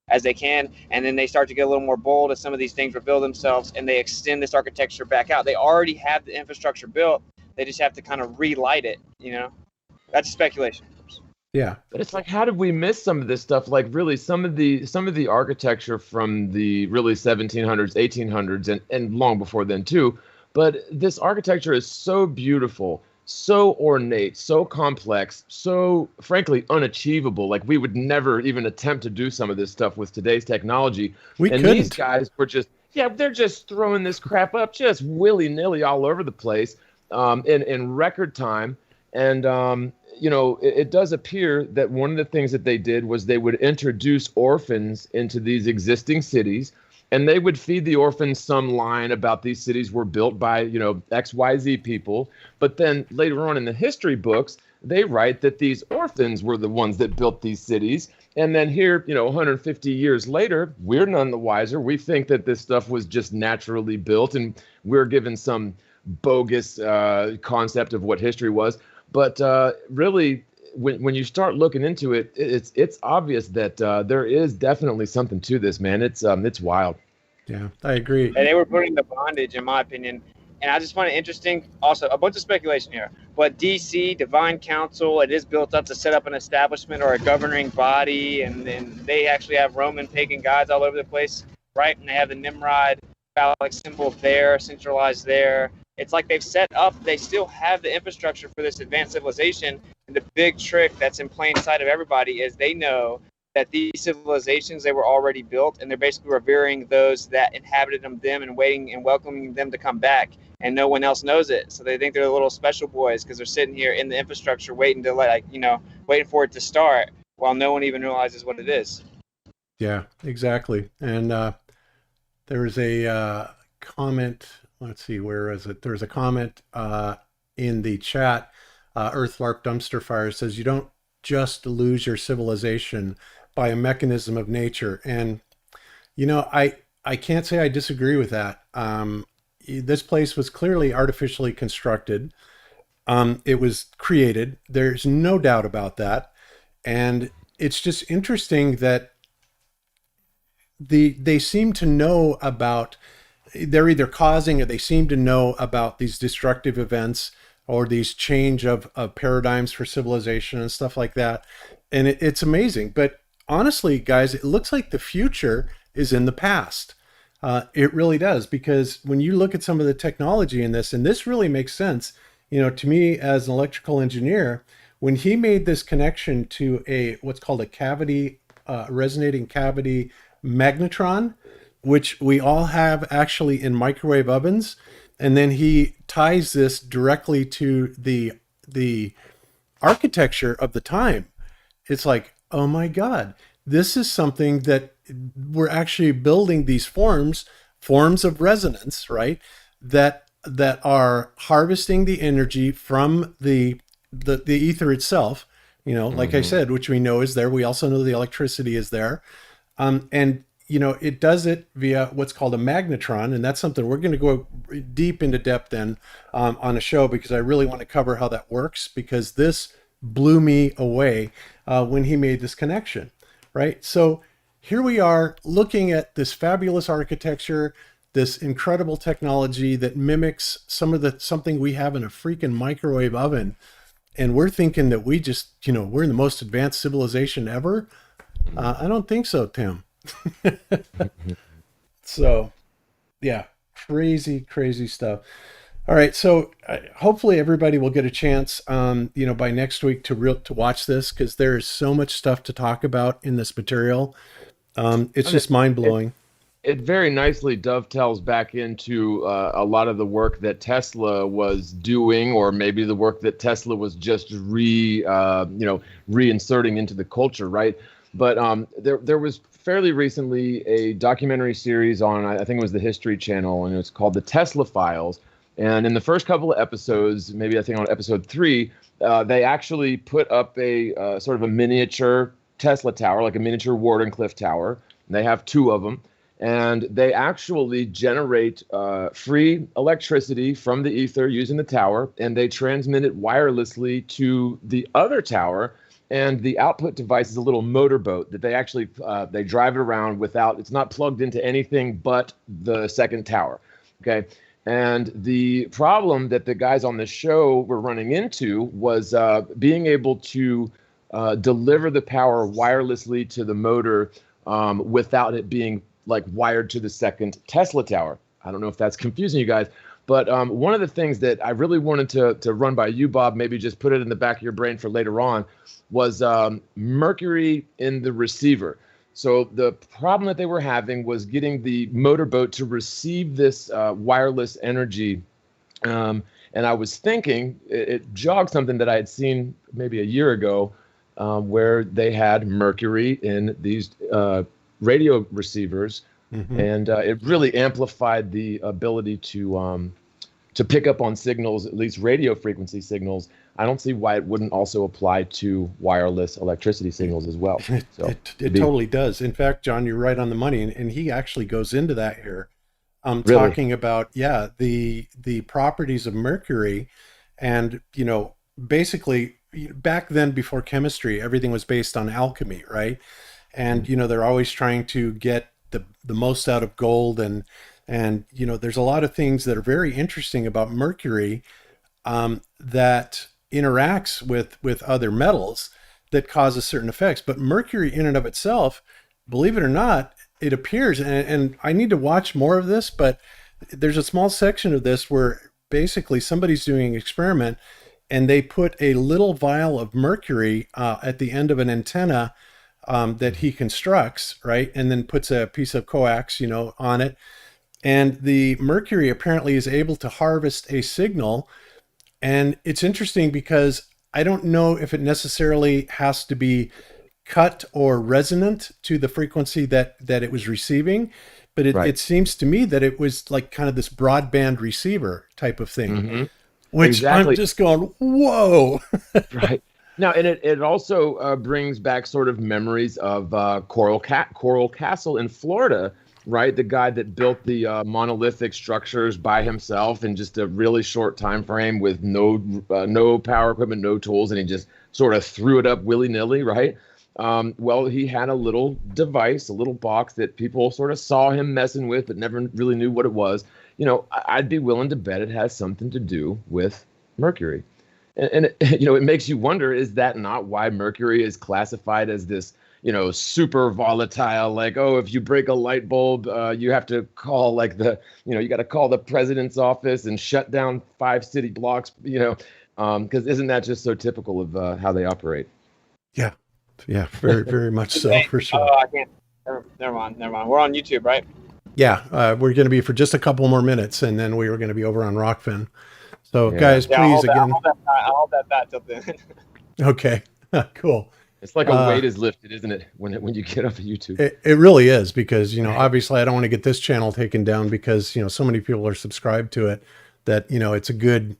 as they can. And then they start to get a little more bold as some of these things reveal themselves, and they extend this architecture back out. They already have the infrastructure built. They just have to kind of relight it, you know? That's speculation. Yeah. But it's like, how did we miss some of this stuff? Like, really, some of the architecture from the really 1700s, 1800s, and long before then too. But this architecture is so beautiful, so ornate, so complex, so frankly unachievable. Like, we would never even attempt to do some of this stuff with today's technology. These guys were just, they're just throwing this crap up just willy-nilly all over the place in record time. And it does appear that one of the things that they did was they would introduce orphans into these existing cities, and they would feed the orphans some line about these cities were built by, XYZ people. But then later on in the history books, they write that these orphans were the ones that built these cities. And then here, 150 years later, we're none the wiser. We think that this stuff was just naturally built, and we're given some bogus concept of what history was. But really, when you start looking into it, it's obvious that there is definitely something to this, man. It's wild. Yeah, I agree. And they were putting the bondage, in my opinion. And I just find it interesting. Also, a bunch of speculation here. But DC, Divine Council, it is built up to set up an establishment or a governing body. And then they actually have Roman pagan gods all over the place, right? And they have the Nimrod phallic symbol there, centralized there. It's like they've set up, they still have the infrastructure for this advanced civilization. And the big trick that's in plain sight of everybody is they know that these civilizations, they were already built, and they're basically revering those that inhabited them and waiting and welcoming them to come back. And no one else knows it. So they think they're the little special boys because they're sitting here in the infrastructure waiting to waiting for it to start while no one even realizes what it is. Yeah, exactly. And there was a comment. Let's see, where is it? There's a comment in the chat. Earthlarp Dumpster Fire says, you don't just lose your civilization by a mechanism of nature. And, I can't say I disagree with that. This place was clearly artificially constructed. It was created. There's no doubt about that. And it's just interesting that they seem to know about, they're either causing or they seem to know about these destructive events or these change of paradigms for civilization and stuff like that. And it's amazing. But honestly, guys, it looks like the future is in the past. It really does, because when you look at some of the technology in this, and this really makes sense, to me as an electrical engineer, when he made this connection to what's called a cavity, resonating cavity magnetron, which we all have actually in microwave ovens. And then he ties this directly to the architecture of the time. It's like, oh my God, this is something that we're actually building these forms of resonance, right? That are harvesting the energy from the ether itself, like I said, which we know is there. We also know the electricity is there. And it does it via what's called a magnetron, and that's something we're going to go deep into depth in on a show, because I really want to cover how that works, because this blew me away when he made this connection, right? So here we are looking at this fabulous architecture, this incredible technology that mimics something we have in a freaking microwave oven, and we're thinking that we just, we're in the most advanced civilization ever. I don't think so, Tim. So yeah, crazy stuff. All right, so hopefully everybody will get a chance by next week to watch this, because there is so much stuff to talk about in this material. It's just mind-blowing. it very nicely dovetails back into a lot of the work that Tesla was doing, or maybe the work that Tesla was just reinserting into the culture, right? But there was fairly recently a documentary series on, I think it was the History Channel, and it was called The Tesla Files. And in the first couple of episodes, maybe I think on episode 3, they actually put up a sort of a miniature Tesla tower, like a miniature Wardenclyffe tower. They have 2 of them. And they actually generate free electricity from the ether using the tower, and they transmit it wirelessly to the other tower. And the output device is a little motorboat that they actually they drive it around without, it's not plugged into anything but the second tower. Okay. And the problem that the guys on the show were running into was being able to deliver the power wirelessly to the motor without it being like wired to the second Tesla tower. I don't know if that's confusing you guys, but one of the things that I really wanted to run by you, Bob, maybe just put it in the back of your brain for later on, was mercury in the receiver. So the problem that they were having was getting the motorboat to receive this wireless energy. And I was thinking, it jogged something that I had seen maybe a year ago, where they had mercury in these radio receivers, and it really amplified the ability to pick up on signals, at least radio frequency signals. I don't see why it wouldn't also apply to wireless electricity signals as well. So it totally does. In fact, John, you're right on the money, and he actually goes into that here, Really? talking about the properties of mercury, and basically back then, before chemistry, everything was based on alchemy, right? And they're always trying to get the most out of gold, and there's a lot of things that are very interesting about mercury that interacts with other metals that causes certain effects. But mercury in and of itself, believe it or not, it appears, and I need to watch more of this, but there's a small section of this where basically somebody's doing an experiment, and they put a little vial of mercury at the end of an antenna that he constructs, right? And then puts a piece of coax, on it. And the mercury apparently is able to harvest a signal. And it's interesting because I don't know if it necessarily has to be cut or resonant to the frequency that it was receiving, but it seems to me that it was like kind of this broadband receiver type of thing, which exactly. I'm just going, whoa. Right. Now, and it also brings back sort of memories of Coral Castle in Florida, right? The guy that built the monolithic structures by himself in just a really short time frame with no power equipment, no tools, and he just sort of threw it up willy-nilly, right? Well, he had a little device, a little box that people sort of saw him messing with, but never really knew what it was. I'd be willing to bet it has something to do with mercury. And it makes you wonder, is that not why mercury is classified as this, super volatile, like, oh, if you break a light bulb, you have to call you got to call the president's office and shut down 5 city blocks, because isn't that just so typical of how they operate? Yeah. Yeah, very, very much so, for sure. Oh, I can't. Never mind. We're on YouTube, right? Yeah, we're going to be for just a couple more minutes, and then we were going to be over on Rokfin. So, guys, please, again. I'll hold that till then. Okay, cool. It's like a weight is lifted, isn't it, when you get off of YouTube? It really is, because, obviously I don't want to get this channel taken down because, so many people are subscribed to it that, it's a good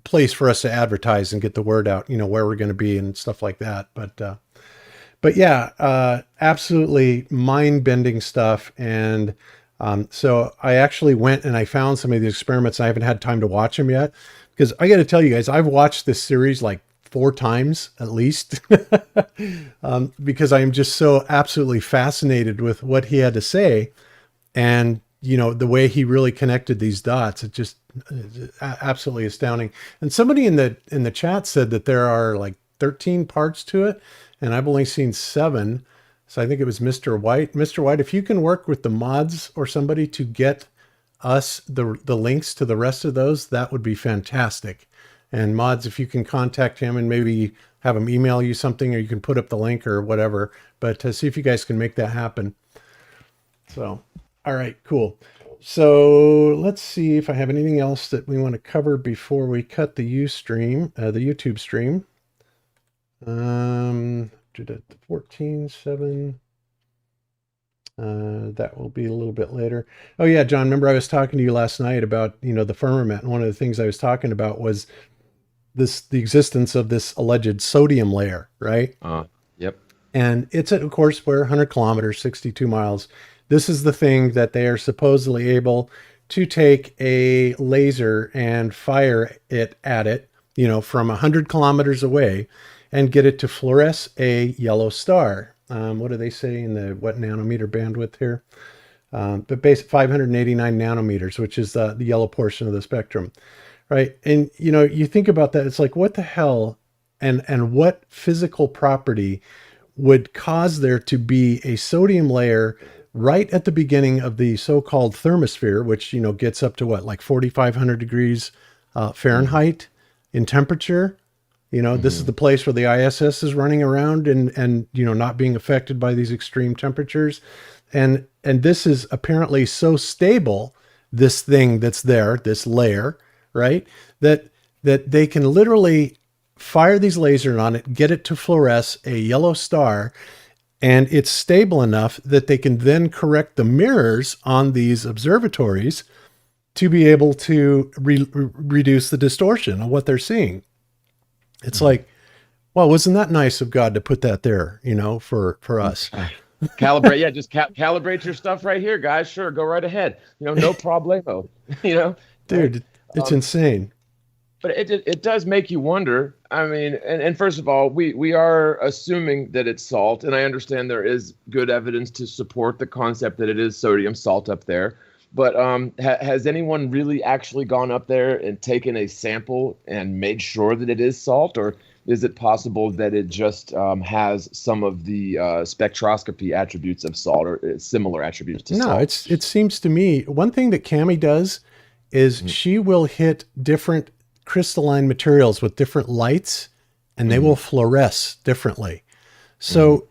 place for us to advertise and get the word out, where we're going to be and stuff like that. But yeah, absolutely mind-bending stuff. And so I actually went and I found some of the experiments. I haven't had time to watch them yet, because I got to tell you guys, I've watched this series like 4 times at least, because I am just so absolutely fascinated with what he had to say. And, the way he really connected these dots, it just absolutely astounding. And somebody in the chat said that there are like 13 parts to it, and I've only seen 7. So I think it was Mr. White. Mr. White, if you can work with the mods or somebody to get us the links to the rest of those, that would be fantastic. And mods, if you can contact him and maybe have him email you something, or you can put up the link or whatever, but see if you guys can make that happen. So, All right, cool. So let's see if I have anything else that we want to cover before we cut the the YouTube stream. 14:7. That will be a little bit later. Oh yeah, John, remember I was talking to you last night about, the firmament. And one of the things I was talking about was the existence of this alleged sodium layer, right? Yep. And it's of course, we're 100 kilometers, 62 miles. This is the thing that they are supposedly able to take a laser and fire it at it, from 100 kilometers away and get it to fluoresce a yellow star. What do they say in what nanometer bandwidth here? But basically 589 nanometers, which is the yellow portion of the spectrum, right? And, you think about that, it's like, what the hell and what physical property would cause there to be a sodium layer right at the beginning of the so-called thermosphere, which, gets up to what, like 4,500 degrees Fahrenheit in temperature. This is the place where the ISS is running around and not being affected by these extreme temperatures. And this is apparently so stable, this thing that's there, this layer, right? That they can literally fire these lasers on it, get it to fluoresce a yellow star, and it's stable enough that they can then correct the mirrors on these observatories to be able to reduce the distortion of what they're seeing. It's like, well, wasn't that nice of God to put that there, for us? Calibrate. Yeah, just calibrate your stuff right here, guys. Sure, go right ahead. No problemo. Dude, it's insane. But it does make you wonder. I mean, and first of all, we are assuming that it's salt, and I understand there is good evidence to support the concept that it is sodium salt up there. But has anyone really actually gone up there and taken a sample and made sure that it is salt, or is it possible that it just has some of the spectroscopy attributes of salt or similar attributes to salt? No, it seems to me one thing that Cami does is she will hit different crystalline materials with different lights, and they will fluoresce differently. So,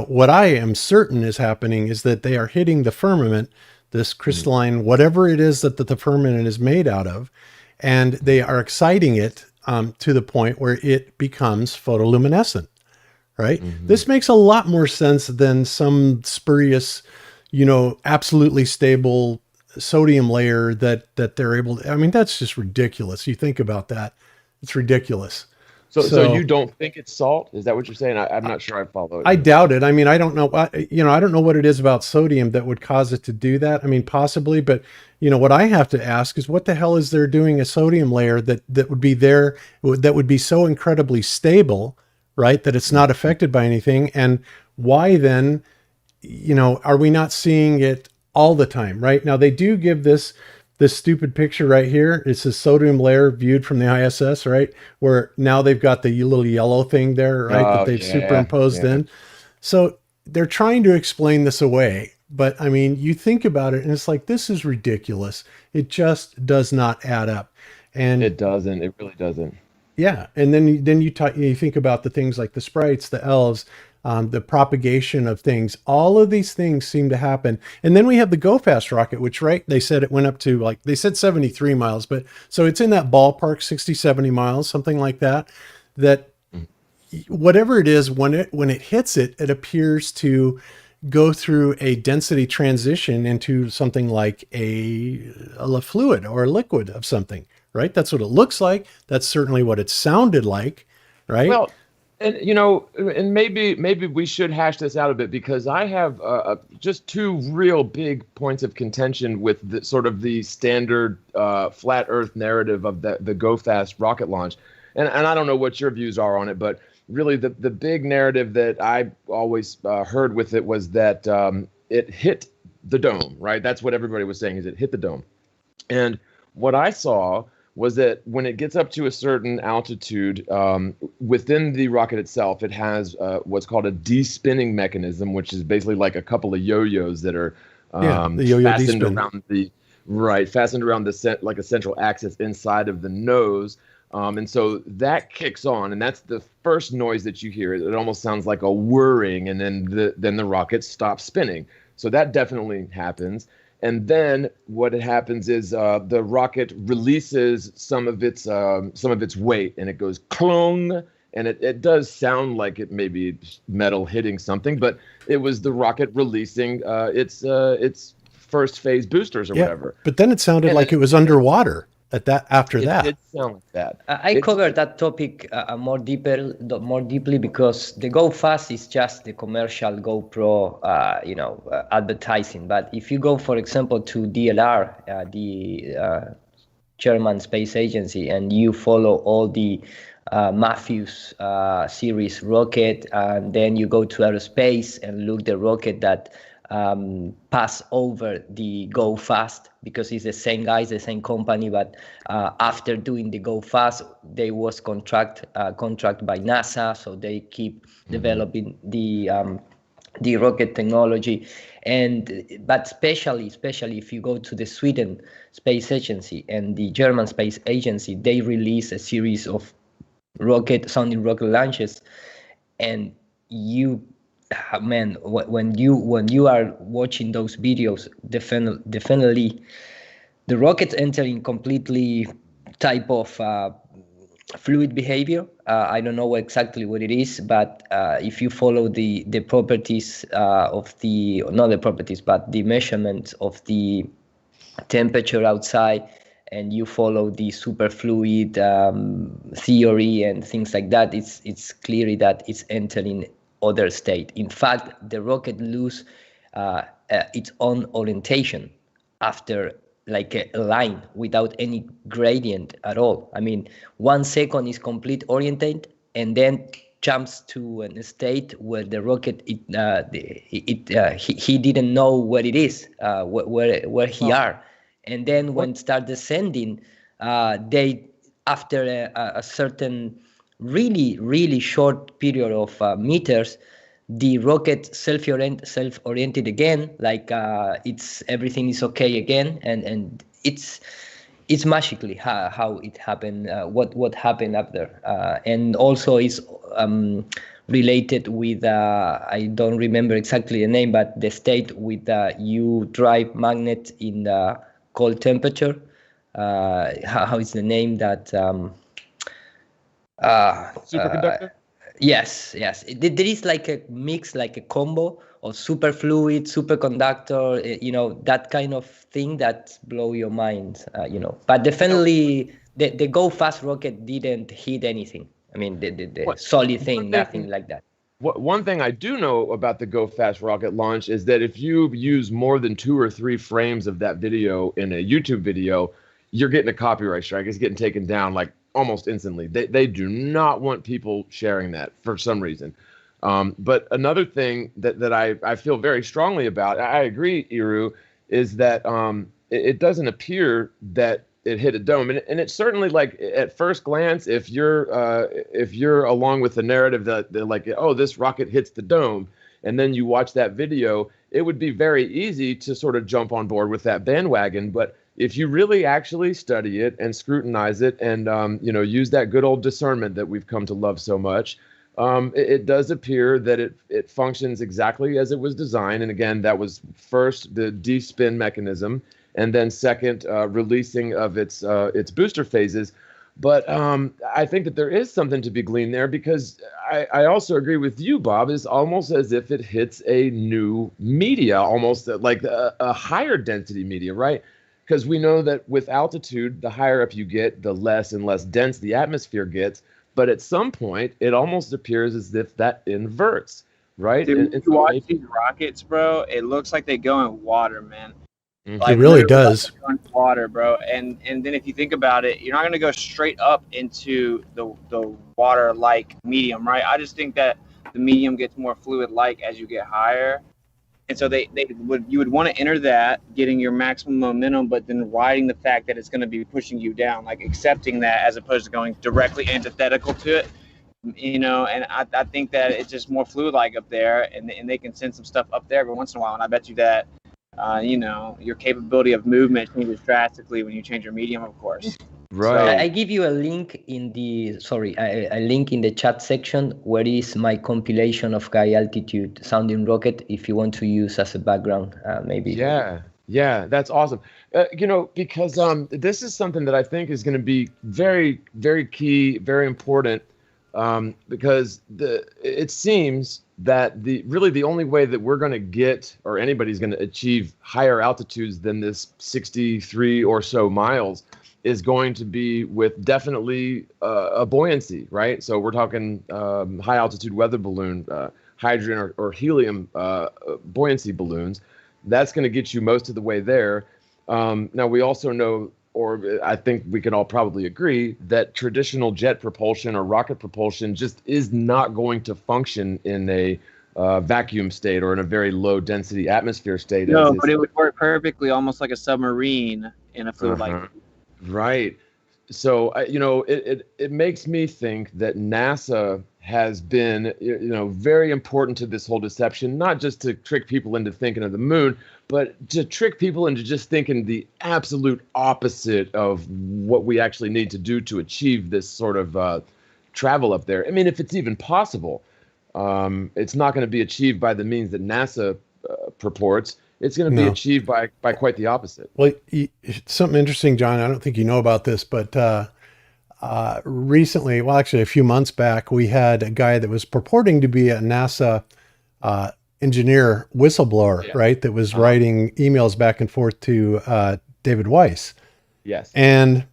what I am certain is happening is that they are hitting the firmament, this crystalline, whatever it is that the firmament is made out of, and they are exciting it to the point where it becomes photoluminescent, right? This makes a lot more sense than some spurious, absolutely stable sodium layer that they're able to, I mean, that's just ridiculous. You think about that. It's ridiculous. So you don't think it's salt? Is that what you're saying? I'm not sure I follow it. I doubt it. I mean, I don't know. I don't know what it is about sodium that would cause it to do that. I mean, possibly, but what I have to ask is what the hell is there doing a sodium layer that would be there, that would be so incredibly stable, right? That it's not affected by anything. And why then, are we not seeing it all the time, right? Now they do give this stupid picture right here. It's a sodium layer viewed from the ISS, right? Where now they've got the little yellow thing there, right? That they've superimposed in. So they're trying to explain this away. But I mean, you think about it and it's like, this is ridiculous. It just does not add up. And it doesn't, it really doesn't. Yeah. And then you think about the things like the sprites, the elves, the propagation of things. All of these things seem to happen. And then we have the Go Fast rocket, which, right, they said it went up to, they said 73 miles, but so it's in that ballpark, 60, 70 miles, something like that, that whatever it is, when it hits it, it appears to go through a density transition into something like a fluid or a liquid of something, right? That's what it looks like. That's certainly what it sounded like, right? Well, and and maybe we should hash this out a bit, because I have just two real big points of contention with the sort of the standard flat Earth narrative of the Go Fast rocket launch, and I don't know what your views are on it, but really the big narrative that I always heard with it was that it hit the dome, right? That's what everybody was saying, is it hit the dome, and what I saw was that when it gets up to a certain altitude, within the rocket itself, it has what's called a de-spinning mechanism, which is basically like a couple of yo-yos that are the yo-yo fastened de-spin. fastened around like a central axis inside of the nose. And so that kicks on, and that's the first noise that you hear. It almost sounds like a whirring, and then the rocket stops spinning. So that definitely happens. And then what happens is the rocket releases some of its weight, and it goes clong, and it does sound like it may be metal hitting something, but it was the rocket releasing its first phase boosters or whatever. But then it sounded like it was underwater after that. It did sound like that. I covered that topic more deeply because the Go Fast is just the commercial GoPro, advertising. But if you go, for example, to DLR, the German Space Agency, and you follow all the Matthews series rocket, and then you go to aerospace and look the rocket that pass over the Go Fast, because it's the same guys, the same company, but after doing the Go Fast, they was contract by NASA, so they keep developing the rocket technology. But especially if you go to the Sweden Space Agency and the German Space Agency, they release a series of sounding rocket launches, and when you are watching those videos, definitely the rockets enter in completely type of fluid behavior. I don't know exactly what it is, but if you follow the properties of not the properties, but the measurements of the temperature outside, and you follow the superfluid theory and things like that, it's clearly that it's entering other state. In fact, the rocket lose its own orientation after like a line without any gradient at all. I mean, 1 second is complete orientate, and then jumps to a state where the rocket he didn't know where it is, where he are, and then when start descending, they after a certain really short period of meters, the rocket self-oriented again, like everything is okay again, and it's magically how it happened, what happened after, and also is related with I don't remember exactly the name, but the state with you drive magnet in the cold temperature. How is the name that? Superconductor? Yes. There is like a mix, like a combo of superfluid, superconductor, that kind of thing that blow your mind, But definitely the Go Fast rocket didn't hit anything. I mean, the solid thing, nothing like that. One thing I do know about the Go Fast rocket launch is that if you use more than 2 or 3 frames of that video in a YouTube video, you're getting a copyright strike. It's getting taken down like almost instantly. They do not want people sharing that for some reason. But another thing that I feel very strongly about, I agree, Iru, is that it doesn't appear that it hit a dome, and it's certainly like at first glance, if you're along with the narrative that they're like, oh, this rocket hits the dome, and then you watch that video, it would be very easy to sort of jump on board with that bandwagon. But if you really actually study it and scrutinize it and use that good old discernment that we've come to love so much, it does appear that it functions exactly as it was designed. And again, that was first the de-spin mechanism, and then second, releasing of its booster phases. But I think that there is something to be gleaned there, because I also agree with you, Bob. It's almost as if it hits a new media, almost like a higher density media, right? Because we know that with altitude, the higher up you get, the less and less dense the atmosphere gets. But at some point, it almost appears as if that inverts, right? Dude, when you watch these rockets, bro, it looks like they go in water, man. Like, it really does. Like water, bro. And then if you think about it, you're not going to go straight up into the water-like medium, right? I just think that the medium gets more fluid-like as you get higher. And so you would want to enter that, getting your maximum momentum, but then riding the fact that it's going to be pushing you down, like accepting that as opposed to going directly antithetical to it, And I think that it's just more fluid-like up there, and they can send some stuff up there every once in a while. And I bet you that, your capability of movement changes drastically when you change your medium, of course. Right. I give you a link in the a link in the chat section where is my compilation of high altitude sounding rocket if you want to use as a background, maybe. Yeah, that's awesome. Because this is something that I think is going to be very, very key, very important, because it seems that the only way that we're going to get, or anybody's going to achieve higher altitudes than this 63 or so miles is going to be with definitely a buoyancy, right? So we're talking high altitude weather balloon, hydrogen or helium buoyancy balloons. That's going to get you most of the way there. Now, we also know, or I think we can all probably agree, that traditional jet propulsion or rocket propulsion just is not going to function in a vacuum state or in a very low density atmosphere state. No, but it would work perfectly, almost like a submarine in a fluid like. Right. So, it makes me think that NASA has been, very important to this whole deception, not just to trick people into thinking of the moon, but to trick people into just thinking the absolute opposite of what we actually need to do to achieve this sort of travel up there. I mean, if it's even possible, it's not going to be achieved by the means that NASA purports. It's going to be achieved by quite the opposite. Well, something interesting, John, I don't think you know about this, but recently, well, actually a few months back, we had a guy that was purporting to be a NASA engineer whistleblower, right? That was writing emails back and forth to David Weiss. Yes. And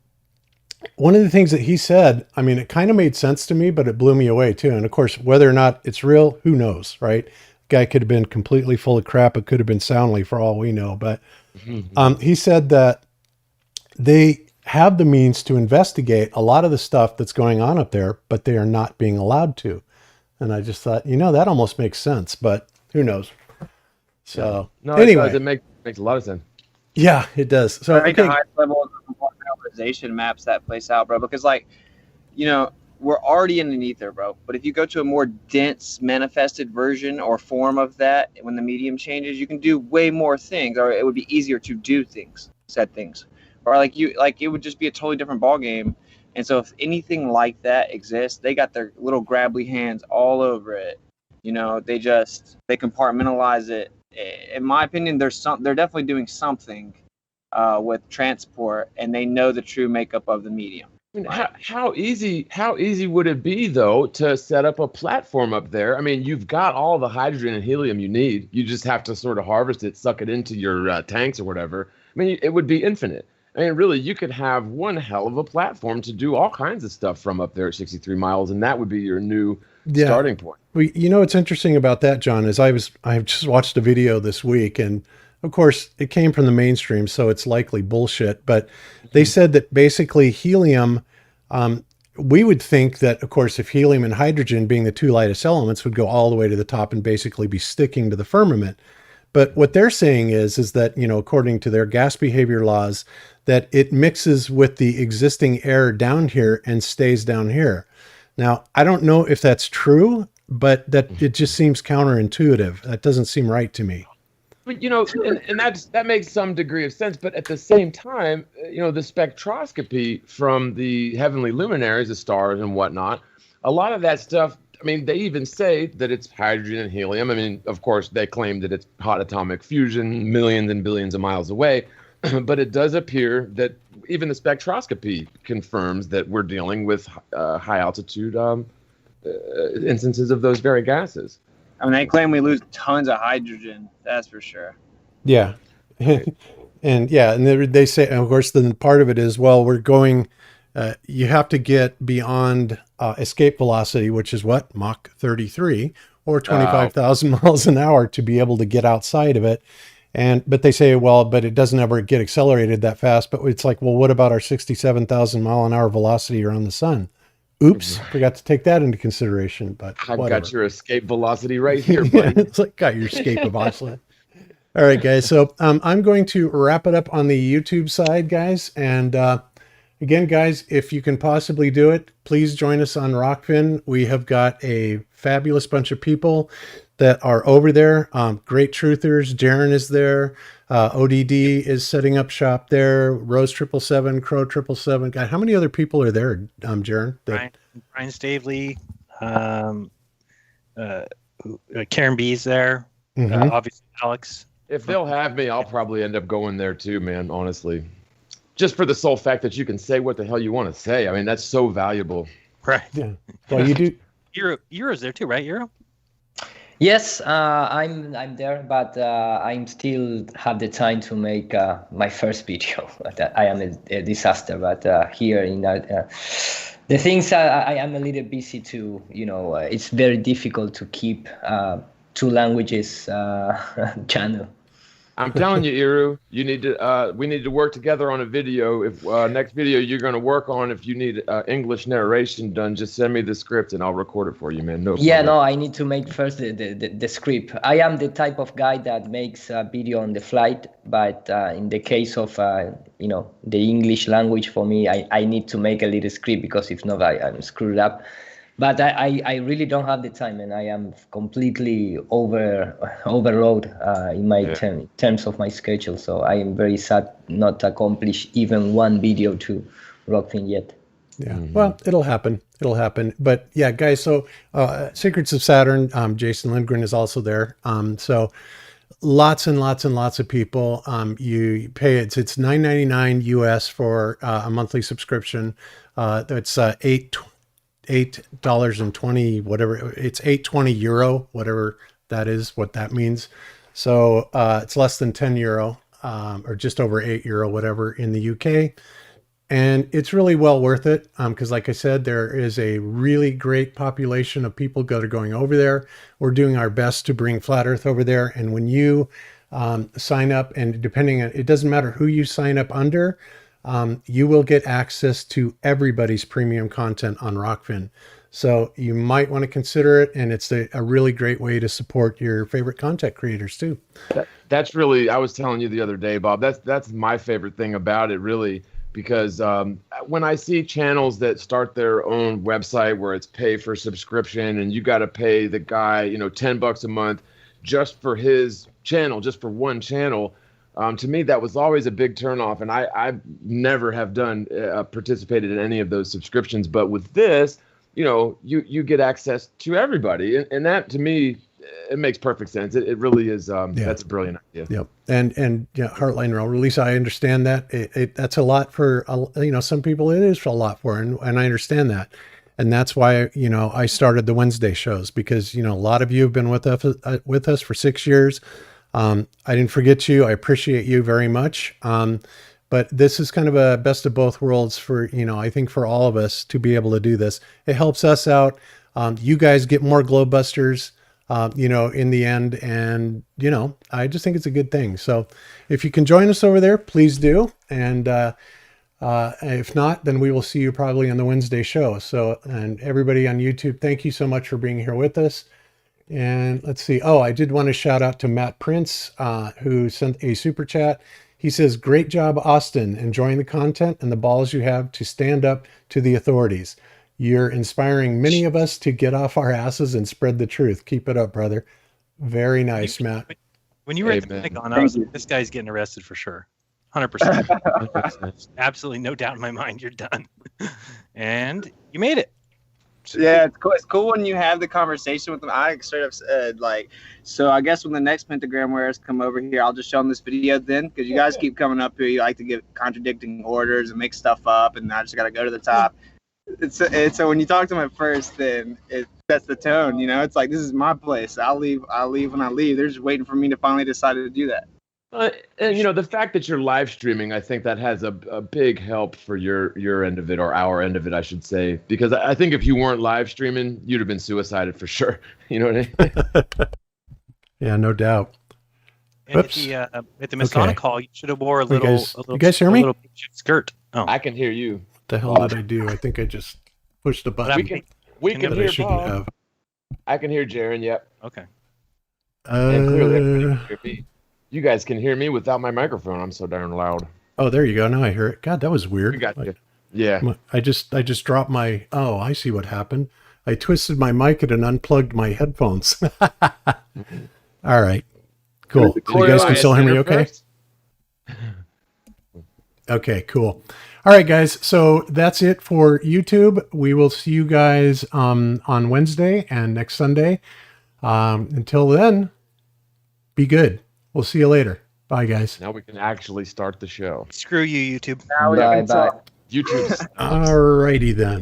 one of the things that he said, I mean, it kind of made sense to me, but it blew me away too. And of course, whether or not it's real, who knows, right? Guy could have been completely full of crap. It could have been soundly for all we know. But he said that they have the means to investigate a lot of the stuff that's going on up there, but they are not being allowed to. And I just thought, that almost makes sense, but who knows? So anyway, it makes a lot of sense. Yeah, it does. So I think the highest level of compartmentalization maps that place out, bro, because we're already in an ether, bro. But if you go to a more dense manifested version or form of that, when the medium changes, you can do way more things, or it would be easier to do said things, or it would just be a totally different ball game. And so if anything like that exists, they got their little grabbly hands all over it. They compartmentalize it. In my opinion, they're definitely doing something with transport, and they know the true makeup of the medium. I mean, how easy would it be, though, to set up a platform up there? I mean, you've got all the hydrogen and helium you need. You just have to sort of harvest it, suck it into your tanks or whatever. I mean, it would be infinite. I mean, really, you could have one hell of a platform to do all kinds of stuff from up there at 63 miles, and that would be your new starting point. Well, what's interesting about that, John, is I've just watched a video this week, and of course, it came from the mainstream, so it's likely bullshit. But they said that basically helium, we would think that, of course, if helium and hydrogen being the two lightest elements would go all the way to the top and basically be sticking to the firmament. But what they're saying is that, according to their gas behavior laws, that it mixes with the existing air down here and stays down here. Now, I don't know if that's true, but that it just seems counterintuitive. That doesn't seem right to me. But, and that makes some degree of sense. But at the same time, the spectroscopy from the heavenly luminaries, the stars and whatnot, a lot of that stuff, I mean, they even say that it's hydrogen and helium. I mean, of course, they claim that it's hot atomic fusion, millions and billions of miles away. But it does appear that even the spectroscopy confirms that we're dealing with high altitude instances of those very gases. I mean, they claim we lose tons of hydrogen. That's for sure. Yeah. And they say, and of course, then part of it is, well, we're going, you have to get beyond escape velocity, which is what? Mach 33 or 25,000 miles an hour to be able to get outside of it. But they say, well, but it doesn't ever get accelerated that fast. But it's like, well, what about our 67,000 mile an hour velocity around the sun? Oops, forgot to take that into consideration. But I've got your escape velocity right here, buddy. It's like, got your escape velocity. All right, guys. So I'm going to wrap it up on the YouTube side, guys. And again, guys, if you can possibly do it, please join us on Rokfin. We have got a fabulous bunch of people that are over there. Great truthers. Jeran is there. ODD is setting up shop there. Rose 777, Crow 777. God, how many other people are there, Jeran? Brian Stavely, Karen B's there. Obviously Alex. If they'll have me, I'll probably end up going there too, man, honestly. Just for the sole fact that you can say what the hell you want to say. I mean, that's so valuable. Right. Yeah. Well, you do. Euro's there too, right? Euro? Yes, I'm there, but I'm still have the time to make my first video. I am a disaster, but here in the things I am a little busy too. It's very difficult to keep two languages channel. I'm telling you, Iru, we need to work together on a video. If next video you're going to work on, if you need English narration done, just send me the script and I'll record it for you, man. No problem. No, I need to make first the script. I am the type of guy that makes a video on the flight, but in the case of the English language, for me, I need to make a little script, because if not, I'm screwed up. But I really don't have the time, and I am completely overload in my terms of my schedule. So I am very sad not accomplish even one video to Rokfin yet. Yeah, well, it'll happen. But yeah, guys, so Secrets of Saturn, Jason Lindgren is also there. So lots and lots and lots of people. You pay it's $9.99 US for a monthly subscription. That's $8.20, whatever. It's €8.20, whatever that is, what that means. So it's less than €10, or just over €8, whatever, in the UK. And it's really well worth it, because like I said, there is a really great population of people that are going over there. We're doing our best to bring Flat Earth over there. And when you sign up, and depending on, it doesn't matter who you sign up under, you will get access to everybody's premium content on Rokfin. So you might want to consider it, and it's a really great way to support your favorite content creators too. That's really, I was telling you the other day, Bob, that's my favorite thing about it, really, because when I see channels that start their own website where it's pay for subscription, and you got to pay the guy, $10 a month just for his channel, just for one channel. To me, that was always a big turnoff, and I never have participated in any of those subscriptions. But with this, you get access to everybody, and that, to me, it makes perfect sense. It really is. That's a brilliant idea. Yep. And Heartline release, I understand that that's a lot for some people. It is a lot for, and I understand that. And that's why, I started the Wednesday shows, because, a lot of you have been with us for 6 years. I didn't forget you. I appreciate you very much. But this is kind of a best of both worlds for, I think for all of us to be able to do this. It helps us out. You guys get more Globebusters, in the end. And, I just think it's a good thing. So if you can join us over there, please do. And if not, then we will see you probably on the Wednesday show. So, and everybody on YouTube, thank you so much for being here with us. And let's see. Oh, I did want to shout out to Matt Prince, who sent a super chat. He says, "Great job, Austin. Enjoying the content and the balls you have to stand up to the authorities. You're inspiring many of us to get off our asses and spread the truth. Keep it up, brother." Very nice, Matt. When you were at the Pentagon, I was like, this guy's getting arrested for sure. 100%. Absolutely no doubt in my mind you're done. And you made it. Yeah, it's cool. It's cool when you have the conversation with them. I straight up said, so I guess when the next pentagram wearers come over here, I'll just show them this video then, because you guys keep coming up here. You like to give contradicting orders and make stuff up, and I just got to go to the top. So when you talk to them at first, then it sets the tone. It's like, this is my place. I'll leave when I leave. They're just waiting for me to finally decide to do that. And the fact that you're live streaming, I think that has a big help for your end of it, or our end of it, I should say, because I think if you weren't live streaming, you'd have been suicided for sure. You know what I mean? Yeah, no doubt. And at the Masonic Hall, you should have wore a little. You guys hear me? A little skirt. Oh, I can hear you. What the hell did I do? I think I just pushed the button. We can hear Bob. Have. I can hear Jeran. Yep. Okay. And clearly, everybody can hear me. You guys can hear me without my microphone. I'm so darn loud. Oh, there you go. Now I hear it. God, that was weird. We got you. Yeah. I just dropped my. Oh, I see what happened. I twisted my mic and unplugged my headphones. All right. Cool. So you guys can still hear me okay? Okay, cool. All right, guys. So that's it for YouTube. We will see you guys on Wednesday and next Sunday. Until then, be good. We'll see you later. Bye, guys. Now we can actually start the show. Screw you, YouTube. Now we can Bye. talk. YouTube's All righty then.